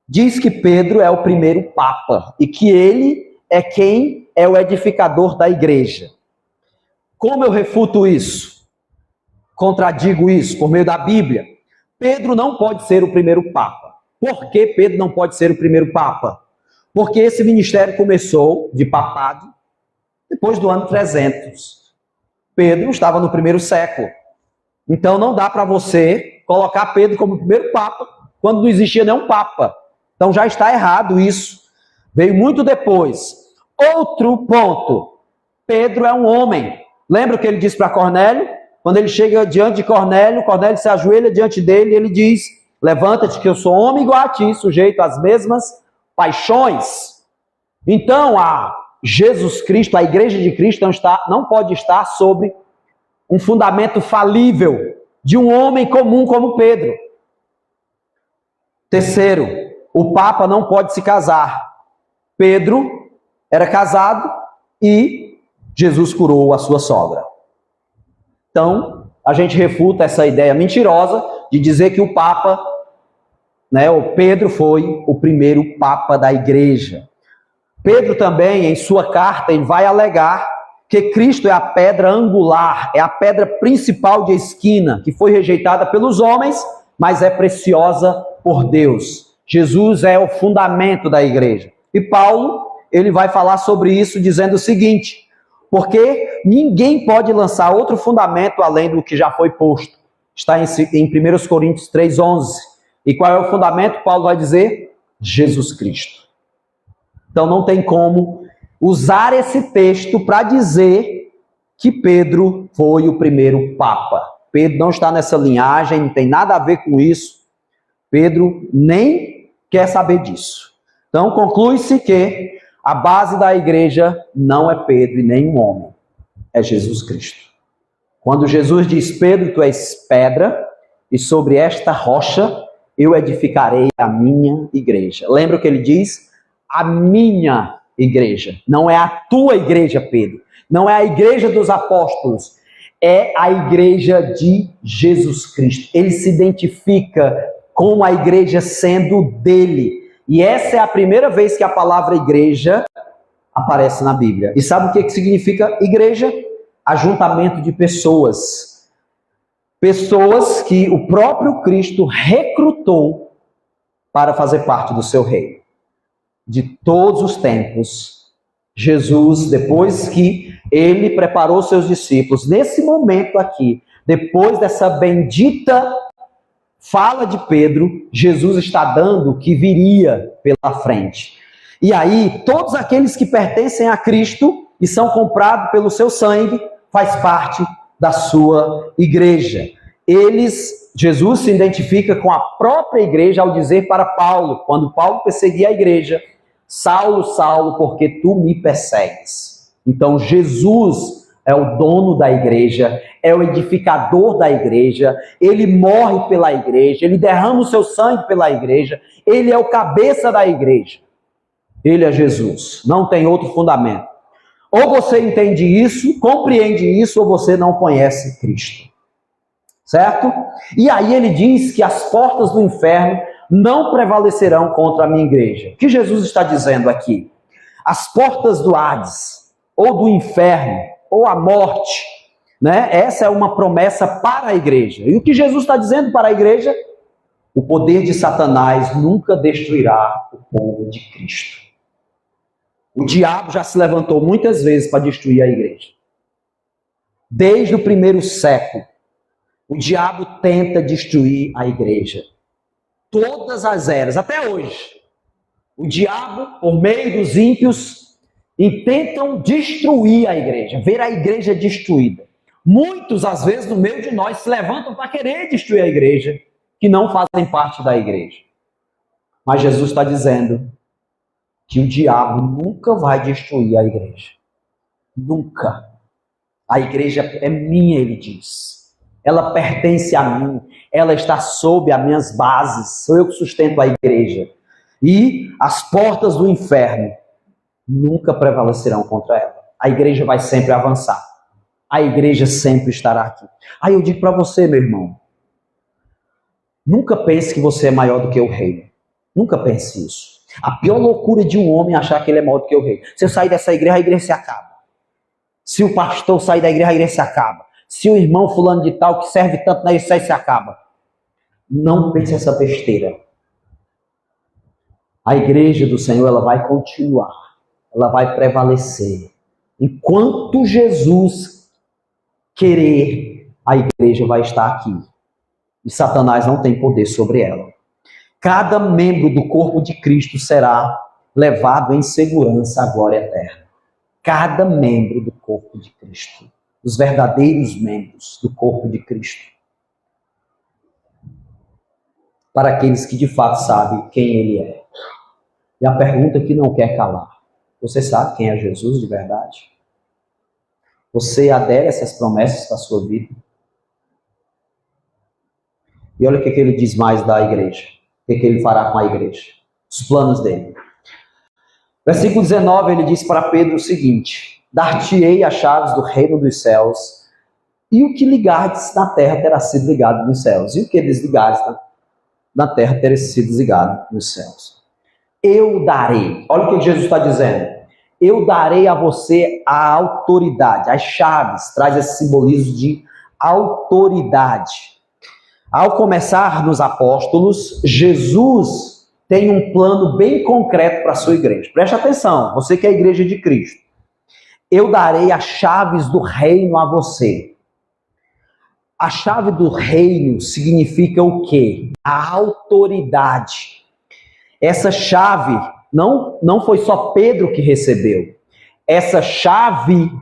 diz que Pedro é o primeiro Papa e que ele é quem é o edificador da igreja. Como eu refuto isso? Contradigo isso por meio da Bíblia. Pedro não pode ser o primeiro Papa. Por que Pedro não pode ser o primeiro Papa? Porque esse ministério começou de papado depois do ano 300. Pedro estava no primeiro século. Então não dá para você colocar Pedro como primeiro Papa quando não existia nenhum Papa. Então já está errado isso. Veio muito depois. Outro ponto. Pedro é um homem. Lembra o que ele disse para Cornélio? Quando ele chega diante de Cornélio, Cornélio se ajoelha diante dele e ele diz: levanta-te que eu sou homem igual a ti, sujeito às mesmas paixões. Então, a Jesus Cristo, a igreja de Cristo não pode estar sobre um fundamento falível de um homem comum como Pedro. Terceiro, o Papa não pode se casar. Pedro era casado e Jesus curou a sua sogra. Então, a gente refuta essa ideia mentirosa de dizer que o Papa, o Pedro foi o primeiro Papa da igreja. Pedro também, em sua carta, ele vai alegar que Cristo é a pedra angular, é a pedra principal de esquina, que foi rejeitada pelos homens, mas é preciosa por Deus. Jesus é o fundamento da igreja. E Paulo, ele vai falar sobre isso dizendo o seguinte: porque ninguém pode lançar outro fundamento além do que já foi posto. Está em 1 Coríntios 3,11. E qual é o fundamento? Paulo vai dizer: Jesus Cristo. Então não tem como usar esse texto para dizer que Pedro foi o primeiro Papa. Pedro não está nessa linhagem, não tem nada a ver com isso. Pedro nem quer saber disso. Então conclui-se que a base da igreja não é Pedro e nem um homem, é Jesus Cristo. Quando Jesus diz: Pedro, tu és pedra, e sobre esta rocha eu edificarei a minha igreja. Lembra o que ele diz? A minha igreja. Não é a tua igreja, Pedro. Não é a igreja dos apóstolos. É a igreja de Jesus Cristo. Ele se identifica com a igreja sendo dele. E essa é a primeira vez que a palavra igreja aparece na Bíblia. E sabe o que significa igreja? Ajuntamento de pessoas. Pessoas que o próprio Cristo recrutou para fazer parte do seu reino. De todos os tempos, Jesus, depois que ele preparou seus discípulos, nesse momento aqui, depois dessa bendita fala de Pedro, Jesus está dando o que viria pela frente. E aí, todos aqueles que pertencem a Cristo e são comprados pelo seu sangue, faz parte da sua igreja. Jesus se identifica com a própria igreja ao dizer para Paulo, quando Paulo perseguia a igreja: Saulo, Saulo, porque tu me persegues. Então Jesus é o dono da igreja, é o edificador da igreja, ele morre pela igreja, ele derrama o seu sangue pela igreja, ele é o cabeça da igreja. Ele é Jesus, não tem outro fundamento. Ou você entende isso, compreende isso, ou você não conhece Cristo. Certo? E aí ele diz que as portas do inferno não prevalecerão contra a minha igreja. O que Jesus está dizendo aqui? As portas do Hades, ou do inferno, ou a morte, né? Essa é uma promessa para a igreja. E o que Jesus está dizendo para a igreja? O poder de Satanás nunca destruirá o povo de Cristo. O diabo já se levantou muitas vezes para destruir a igreja. Desde o primeiro século, o diabo tenta destruir a igreja. Todas as eras, até hoje, o diabo, por meio dos ímpios, intentam destruir a igreja, ver a igreja destruída. Muitos, às vezes, no meio de nós, se levantam para querer destruir a igreja, que não fazem parte da igreja. Mas Jesus está dizendo que o diabo nunca vai destruir a igreja. Nunca. A igreja é minha, ele diz. Ela pertence a mim. Ela está sob as minhas bases. Sou eu que sustento a igreja. E as portas do inferno nunca prevalecerão contra ela. A igreja vai sempre avançar. A igreja sempre estará aqui. Aí eu digo para você, meu irmão, nunca pense que você é maior do que o reino. Nunca pense isso. A pior loucura de um homem é achar que ele é maior do que o rei. Se eu sair dessa igreja, a igreja se acaba. Se o pastor sair da igreja, a igreja se acaba. Se o irmão fulano de tal que serve tanto na igreja, se acaba. Não pense essa besteira. A igreja do Senhor, ela vai continuar. Ela vai prevalecer. Enquanto Jesus querer, a igreja vai estar aqui. E Satanás não tem poder sobre ela. Cada membro do corpo de Cristo será levado em segurança à glória eterna. Cada membro do corpo de Cristo. Os verdadeiros membros do corpo de Cristo. Para aqueles que de fato sabem quem Ele é. E a pergunta que não quer calar. Você sabe quem é Jesus de verdade? Você adere a essas promessas para a sua vida? E olha o que ele diz mais da igreja. O que ele fará com a igreja? Os planos dele. Versículo 19, ele diz para Pedro o seguinte: dar-te-ei as chaves do reino dos céus, e o que ligares na terra terá sido ligado nos céus, e o que desligares na terra terá sido desligado nos céus. Eu darei. Olha o que Jesus está dizendo. Eu darei a você a autoridade. As chaves traz esse simbolismo de autoridade. Ao começar nos apóstolos, Jesus tem um plano bem concreto para a sua igreja. Preste atenção, você que é a igreja de Cristo. Eu darei as chaves do reino a você. A chave do reino significa o quê? A autoridade. Essa chave não foi só Pedro que recebeu. Essa chave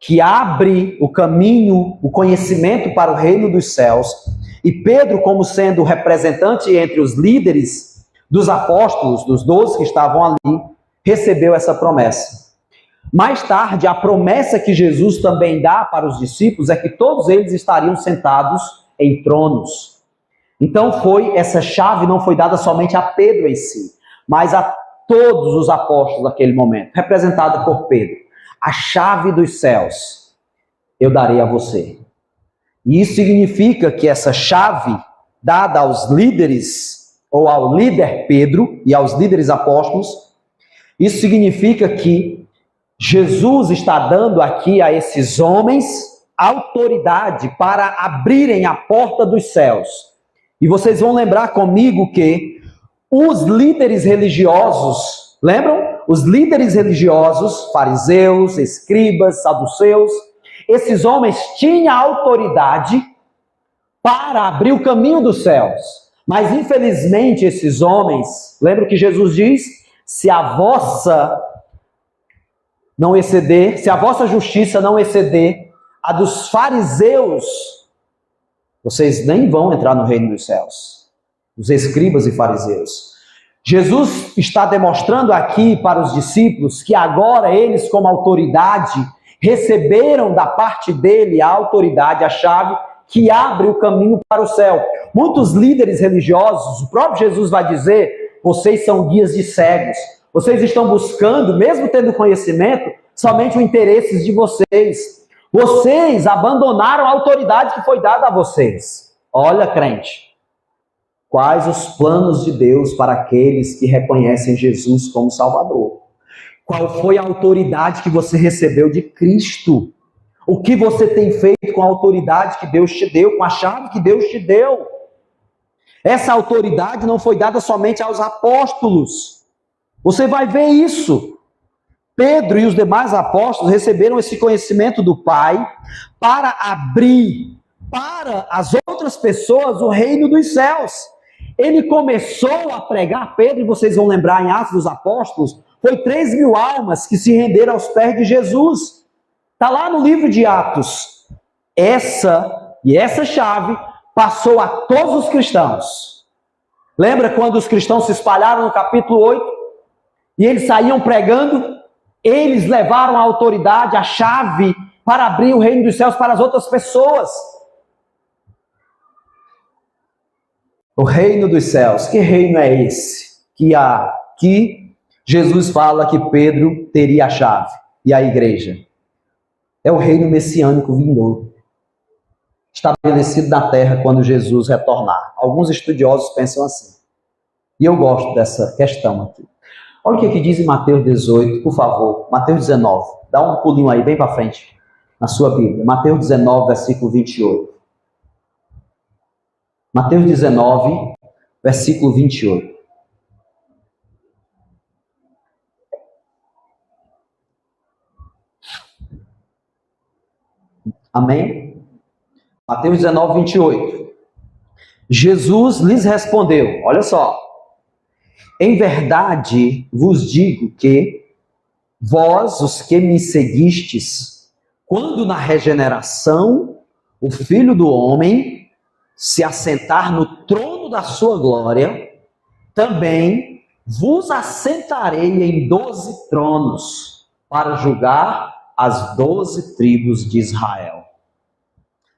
que abre o caminho, o conhecimento para o reino dos céus. E Pedro, como sendo o representante entre os líderes dos apóstolos, dos 12 que estavam ali, recebeu essa promessa. Mais tarde, a promessa que Jesus também dá para os discípulos é que todos eles estariam sentados em tronos. Então essa chave não foi dada somente a Pedro em si, mas a todos os apóstolos naquele momento, representada por Pedro. A chave dos céus eu darei a você. E isso significa que essa chave dada aos líderes, ou ao líder Pedro e aos líderes apóstolos, isso significa que Jesus está dando aqui a esses homens autoridade para abrirem a porta dos céus. E vocês vão lembrar comigo que os líderes religiosos, lembram? Os líderes religiosos, fariseus, escribas, saduceus, esses homens tinham autoridade para abrir o caminho dos céus. Mas infelizmente esses homens, lembra que Jesus diz? Se a vossa justiça não exceder a dos fariseus, vocês nem vão entrar no reino dos céus. Os escribas e fariseus. Jesus está demonstrando aqui para os discípulos que agora eles, como autoridade, receberam da parte dele a autoridade, a chave que abre o caminho para o céu. Muitos líderes religiosos, o próprio Jesus vai dizer, vocês são guias de cegos. Vocês estão buscando, mesmo tendo conhecimento, somente os interesses de vocês. Vocês abandonaram a autoridade que foi dada a vocês. Olha, crente, quais os planos de Deus para aqueles que reconhecem Jesus como Salvador? Qual foi a autoridade que você recebeu de Cristo? O que você tem feito com a autoridade que Deus te deu, com a chave que Deus te deu? Essa autoridade não foi dada somente aos apóstolos. Você vai ver isso. Pedro e os demais apóstolos receberam esse conhecimento do Pai para abrir para as outras pessoas o reino dos céus. Ele começou a pregar, Pedro, e vocês vão lembrar em Atos dos Apóstolos, foi 3.000 almas que se renderam aos pés de Jesus. Está lá no livro de Atos. Essa chave passou a todos os cristãos. Lembra quando os cristãos se espalharam no capítulo 8? E eles saíam pregando? Eles levaram a autoridade, a chave, para abrir o reino dos céus para as outras pessoas. O reino dos céus, que reino é esse? Que Jesus fala que Pedro teria a chave, e a igreja. É o reino messiânico vindouro, estabelecido na terra quando Jesus retornar. Alguns estudiosos pensam assim. E eu gosto dessa questão aqui. Olha o que diz em Mateus 18, por favor. Mateus 19. Dá um pulinho aí, bem para frente, na sua Bíblia. Mateus 19, versículo 28. Mateus 19, versículo 28. Amém? Mateus 19, 28. Jesus lhes respondeu, olha só. Em verdade vos digo que vós, os que me seguistes, quando na regeneração o Filho do Homem se assentar no trono da sua glória, também vos assentarei em 12 tronos para julgar as 12 tribos de Israel.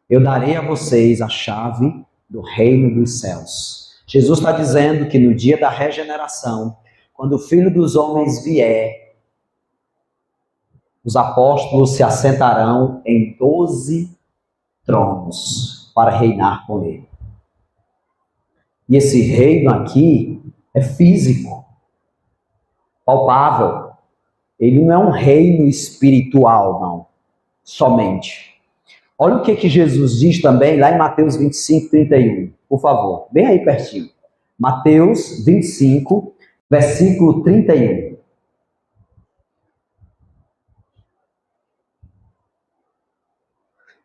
Eu darei a vocês a chave do reino dos céus. Jesus está dizendo que no dia da regeneração, quando o Filho dos Homens vier, os apóstolos se assentarão em 12 tronos para reinar com ele. E esse reino aqui é físico, palpável. Ele não é um reino espiritual, não, somente. Olha o que Jesus diz também lá em Mateus 25, 31. Por favor, bem aí pertinho. Mateus 25, versículo 31.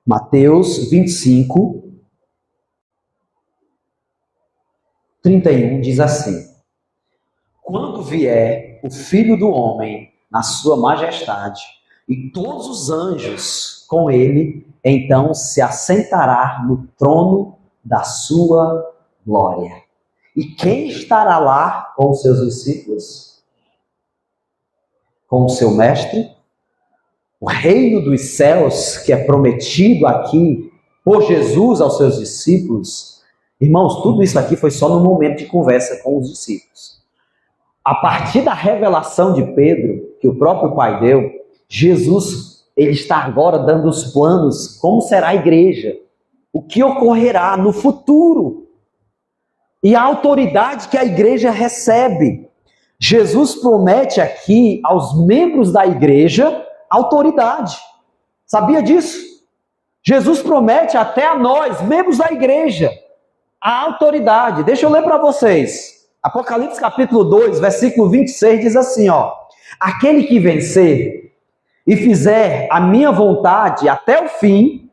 Mateus 25, 31 diz assim: quando vier o Filho do Homem na sua majestade e todos os anjos com ele, então se assentará no trono da sua glória. E quem estará lá com os seus discípulos? Com o seu mestre? O reino dos céus que é prometido aqui por Jesus aos seus discípulos. Irmãos, tudo isso aqui foi só no momento de conversa com os discípulos. A partir da revelação de Pedro, que o próprio Pai deu, Jesus, ele está agora dando os planos, como será a igreja, o que ocorrerá no futuro, e a autoridade que a igreja recebe. Jesus promete aqui aos membros da igreja autoridade. Sabia disso? Jesus promete até a nós, membros da igreja, a autoridade. Deixa eu ler para vocês. Apocalipse capítulo 2, versículo 26 diz assim, ó: aquele que vencer e fizer a minha vontade até o fim,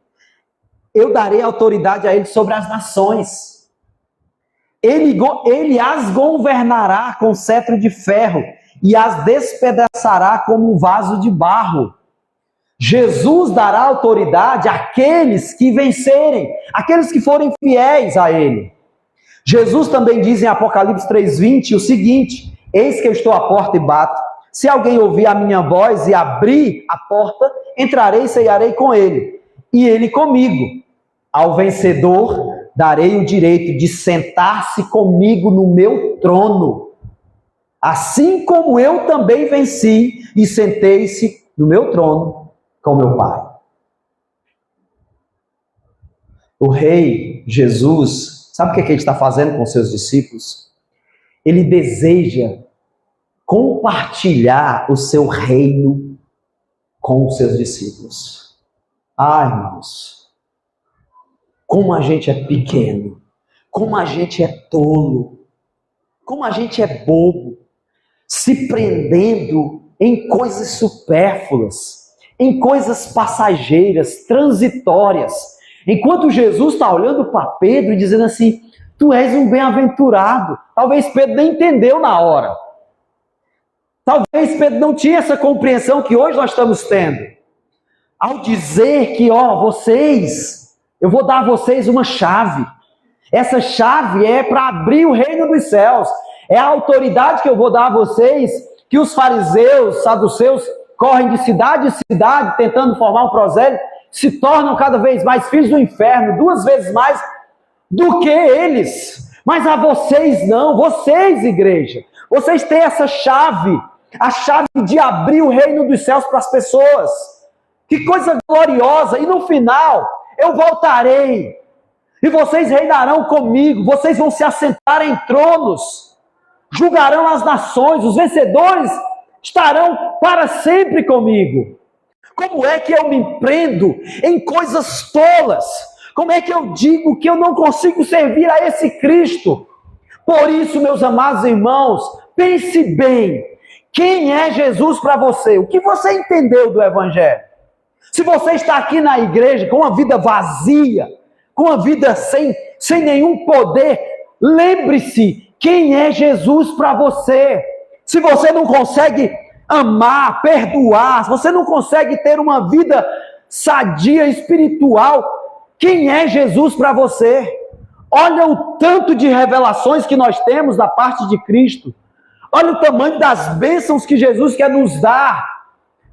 eu darei autoridade a ele sobre as nações. Ele as governará com cetro de ferro e as despedaçará como um vaso de barro. Jesus dará autoridade àqueles que vencerem, àqueles que forem fiéis a ele. Jesus também diz em Apocalipse 3:20 o seguinte: eis que eu estou à porta e bato. Se alguém ouvir a minha voz e abrir a porta, entrarei e cearei com ele, e ele comigo. Ao vencedor darei o direito de sentar-se comigo no meu trono, assim como eu também venci e sentei-se no meu trono com meu Pai. O Rei Jesus, sabe o que ele está fazendo com seus discípulos? Ele deseja compartilhar o seu reino com os seus discípulos. Ah, irmãos, como a gente é pequeno, como a gente é tolo, como a gente é bobo, se prendendo em coisas supérfluas, em coisas passageiras, transitórias. Enquanto Jesus está olhando para Pedro e dizendo assim: tu és um bem-aventurado. Talvez Pedro nem entendeu na hora. Talvez Pedro não tinha essa compreensão que hoje nós estamos tendo. Ao dizer que, eu vou dar a vocês uma chave. Essa chave é para abrir o reino dos céus. É a autoridade que eu vou dar a vocês, que os fariseus, saduceus, correm de cidade em cidade, tentando formar um prosélito, se tornam cada vez mais filhos do inferno, 2 vezes mais do que eles. Mas a vocês não, vocês, igreja, vocês têm essa chave, a chave de abrir o reino dos céus para as pessoas. Que coisa gloriosa! E no final, eu voltarei, e vocês reinarão comigo, vocês vão se assentar em tronos, julgarão as nações, os vencedores estarão para sempre comigo. Como é que eu me prendo em coisas tolas? Como é que eu digo que eu não consigo servir a esse Cristo? Por isso, meus amados irmãos, pense bem, quem é Jesus para você? O que você entendeu do Evangelho? Se você está aqui na igreja com uma vida vazia, com uma vida sem nenhum poder, lembre-se, quem é Jesus para você? Se você não consegue amar, perdoar, se você não consegue ter uma vida sadia, espiritual, quem é Jesus para você? Olha o tanto de revelações que nós temos da parte de Cristo. Olha o tamanho das bênçãos que Jesus quer nos dar.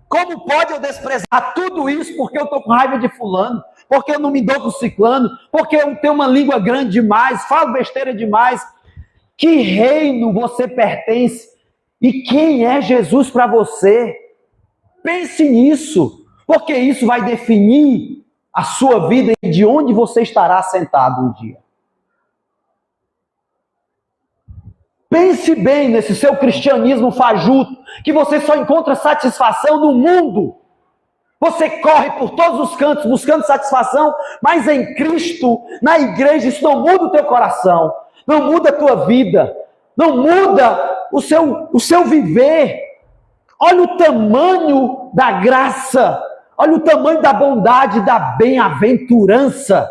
Como pode eu desprezar tudo isso porque eu estou com raiva de fulano, porque eu não me dou com ciclano, porque eu tenho uma língua grande demais, falo besteira demais? Que reino você pertence? E quem é Jesus para você? Pense nisso, porque isso vai definir a sua vida e de onde você estará sentado um dia. Pense bem nesse seu cristianismo fajuto, que você só encontra satisfação no mundo. Você corre por todos os cantos buscando satisfação, mas em Cristo, na igreja, isso não muda o teu coração, não muda a tua vida, não muda o seu viver. Olha o tamanho da graça, olha o tamanho da bondade, da bem-aventurança.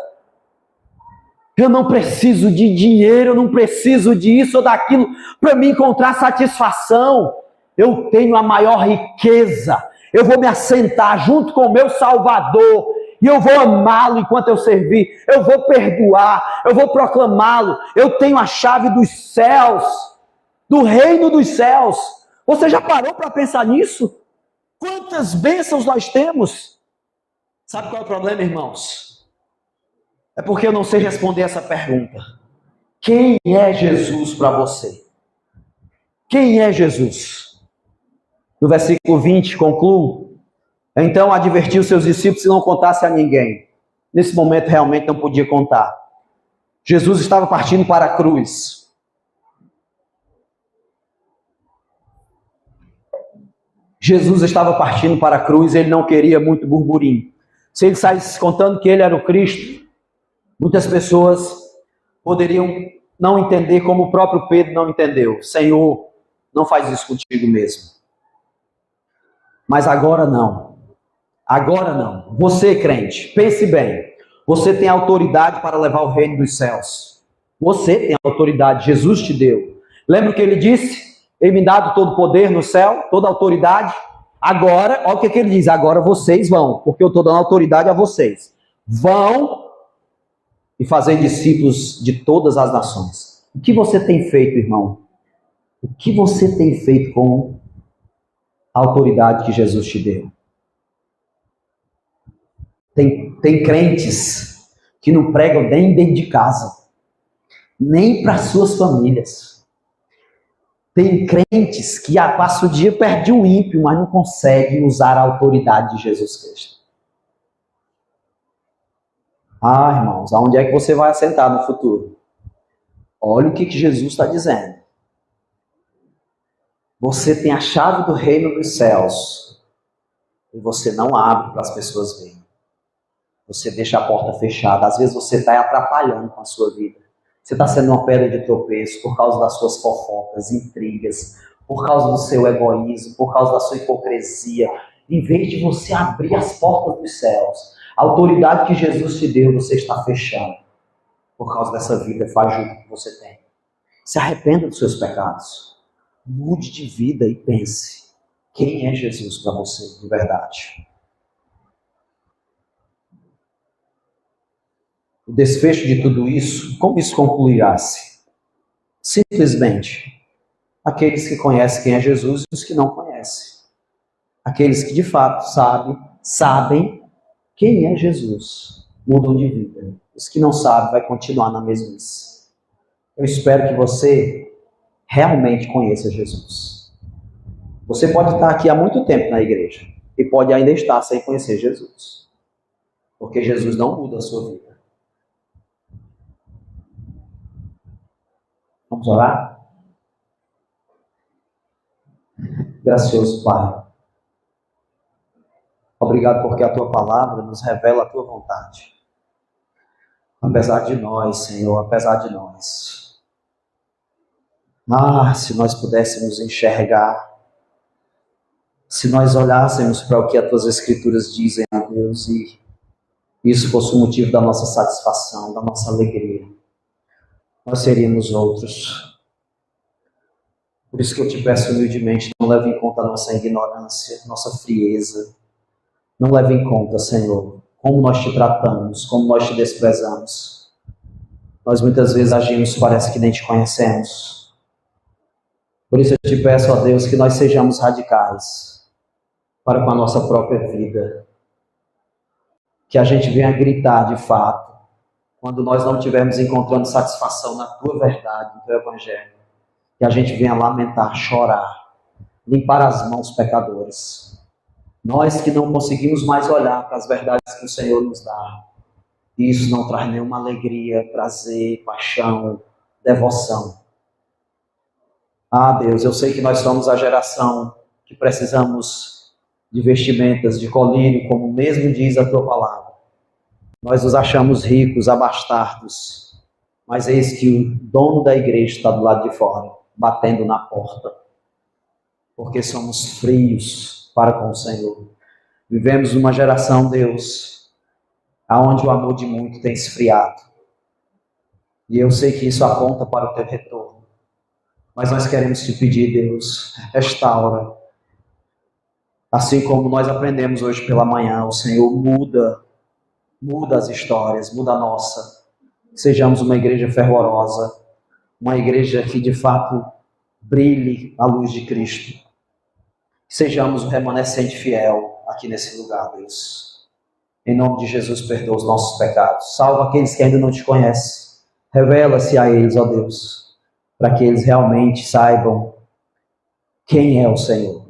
Eu não preciso de dinheiro, eu não preciso disso ou daquilo para me encontrar satisfação. Eu tenho a maior riqueza. Eu vou me assentar junto com o meu Salvador e eu vou amá-lo enquanto eu servir. Eu vou perdoar, eu vou proclamá-lo. Eu tenho a chave dos céus, do reino dos céus. Você já parou para pensar nisso? Quantas bênçãos nós temos? Sabe qual é o problema, irmãos? É porque eu não sei responder essa pergunta. Quem é Jesus para você? Quem é Jesus? No versículo 20, concluo. Então advertiu seus discípulos que não contasse a ninguém. Nesse momento realmente não podia contar. Jesus estava partindo para a cruz. Jesus estava partindo para a cruz, ele não queria muito burburinho. Se ele saísse contando que ele era o Cristo, muitas pessoas poderiam não entender como o próprio Pedro não entendeu. Senhor, não faz isso contigo mesmo. Mas agora não. Agora não. Você, crente, pense bem. Você tem autoridade para levar o reino dos céus. Você tem autoridade, Jesus te deu. Lembra o que ele disse? Ele me dá todo o poder no céu, toda a autoridade. Agora, olha o que ele diz. Agora vocês vão, porque eu estou dando autoridade a vocês. Vão e fazer discípulos de todas as nações. O que você tem feito, irmão? O que você tem feito com a autoridade que Jesus te deu? Tem crentes que não pregam nem dentro de casa, nem para suas famílias. Tem crentes que passa o dia perto de um ímpio, mas não conseguem usar a autoridade de Jesus Cristo. Ah, irmãos, aonde é que você vai assentar no futuro? Olha o que Jesus está dizendo. Você tem a chave do reino dos céus e você não abre para as pessoas verem. Você deixa a porta fechada. Às vezes você está atrapalhando com a sua vida. Você está sendo uma pedra de tropeço por causa das suas fofocas, intrigas, por causa do seu egoísmo, por causa da sua hipocrisia. Em vez de você abrir as portas dos céus, a autoridade que Jesus te deu, você está fechando por causa dessa vida fajuta que você tem. Se arrependa dos seus pecados. Mude de vida e pense. Quem é Jesus para você, de verdade? O desfecho de tudo isso, como isso concluirá-se? Simplesmente, aqueles que conhecem quem é Jesus e os que não conhecem. Aqueles que de fato sabem quem é Jesus, mudam de vida. Os que não sabem, vai continuar na mesmice. Eu espero que você realmente conheça Jesus. Você pode estar aqui há muito tempo na igreja e pode ainda estar sem conhecer Jesus. Porque Jesus não muda a sua vida. Vamos orar? Gracioso Pai, obrigado porque a Tua palavra nos revela a Tua vontade. Apesar de nós, Senhor, apesar de nós. Se nós pudéssemos enxergar, se nós olhássemos para o que as Tuas Escrituras dizem, a Deus, e isso fosse o motivo da nossa satisfação, da nossa alegria, nós seríamos outros. Por isso que eu te peço humildemente, não leve em conta a nossa ignorância, nossa frieza. Não leve em conta, Senhor, como nós te tratamos, como nós te desprezamos. Nós muitas vezes agimos, parece que nem te conhecemos. Por isso eu te peço, ó Deus, que nós sejamos radicais para com a nossa própria vida. Que a gente venha gritar de fato, quando nós não estivermos encontrando satisfação na Tua verdade, no Teu Evangelho. Que a gente venha lamentar, chorar, limpar as mãos pecadores. Nós que não conseguimos mais olhar para as verdades que o Senhor nos dá. Isso não traz nenhuma alegria, prazer, paixão, devoção. Deus, eu sei que nós somos a geração que precisamos de vestimentas, de colírio, como mesmo diz a tua palavra. Nós nos achamos ricos, abastardos, mas eis que o dono da igreja está do lado de fora, batendo na porta, porque somos frios para com o Senhor. Vivemos numa geração, Deus, aonde o amor de muito tem esfriado. E eu sei que isso aponta para o teu retorno. Mas nós queremos te pedir, Deus, restaura. Assim como nós aprendemos hoje pela manhã, o Senhor muda as histórias, muda a nossa. Sejamos uma igreja fervorosa, uma igreja que de fato brilhe a luz de Cristo. Sejamos um remanescente fiel aqui nesse lugar, Deus. Em nome de Jesus, perdoa os nossos pecados. Salva aqueles que ainda não te conhecem. Revela-se a eles, ó Deus, para que eles realmente saibam quem é o Senhor.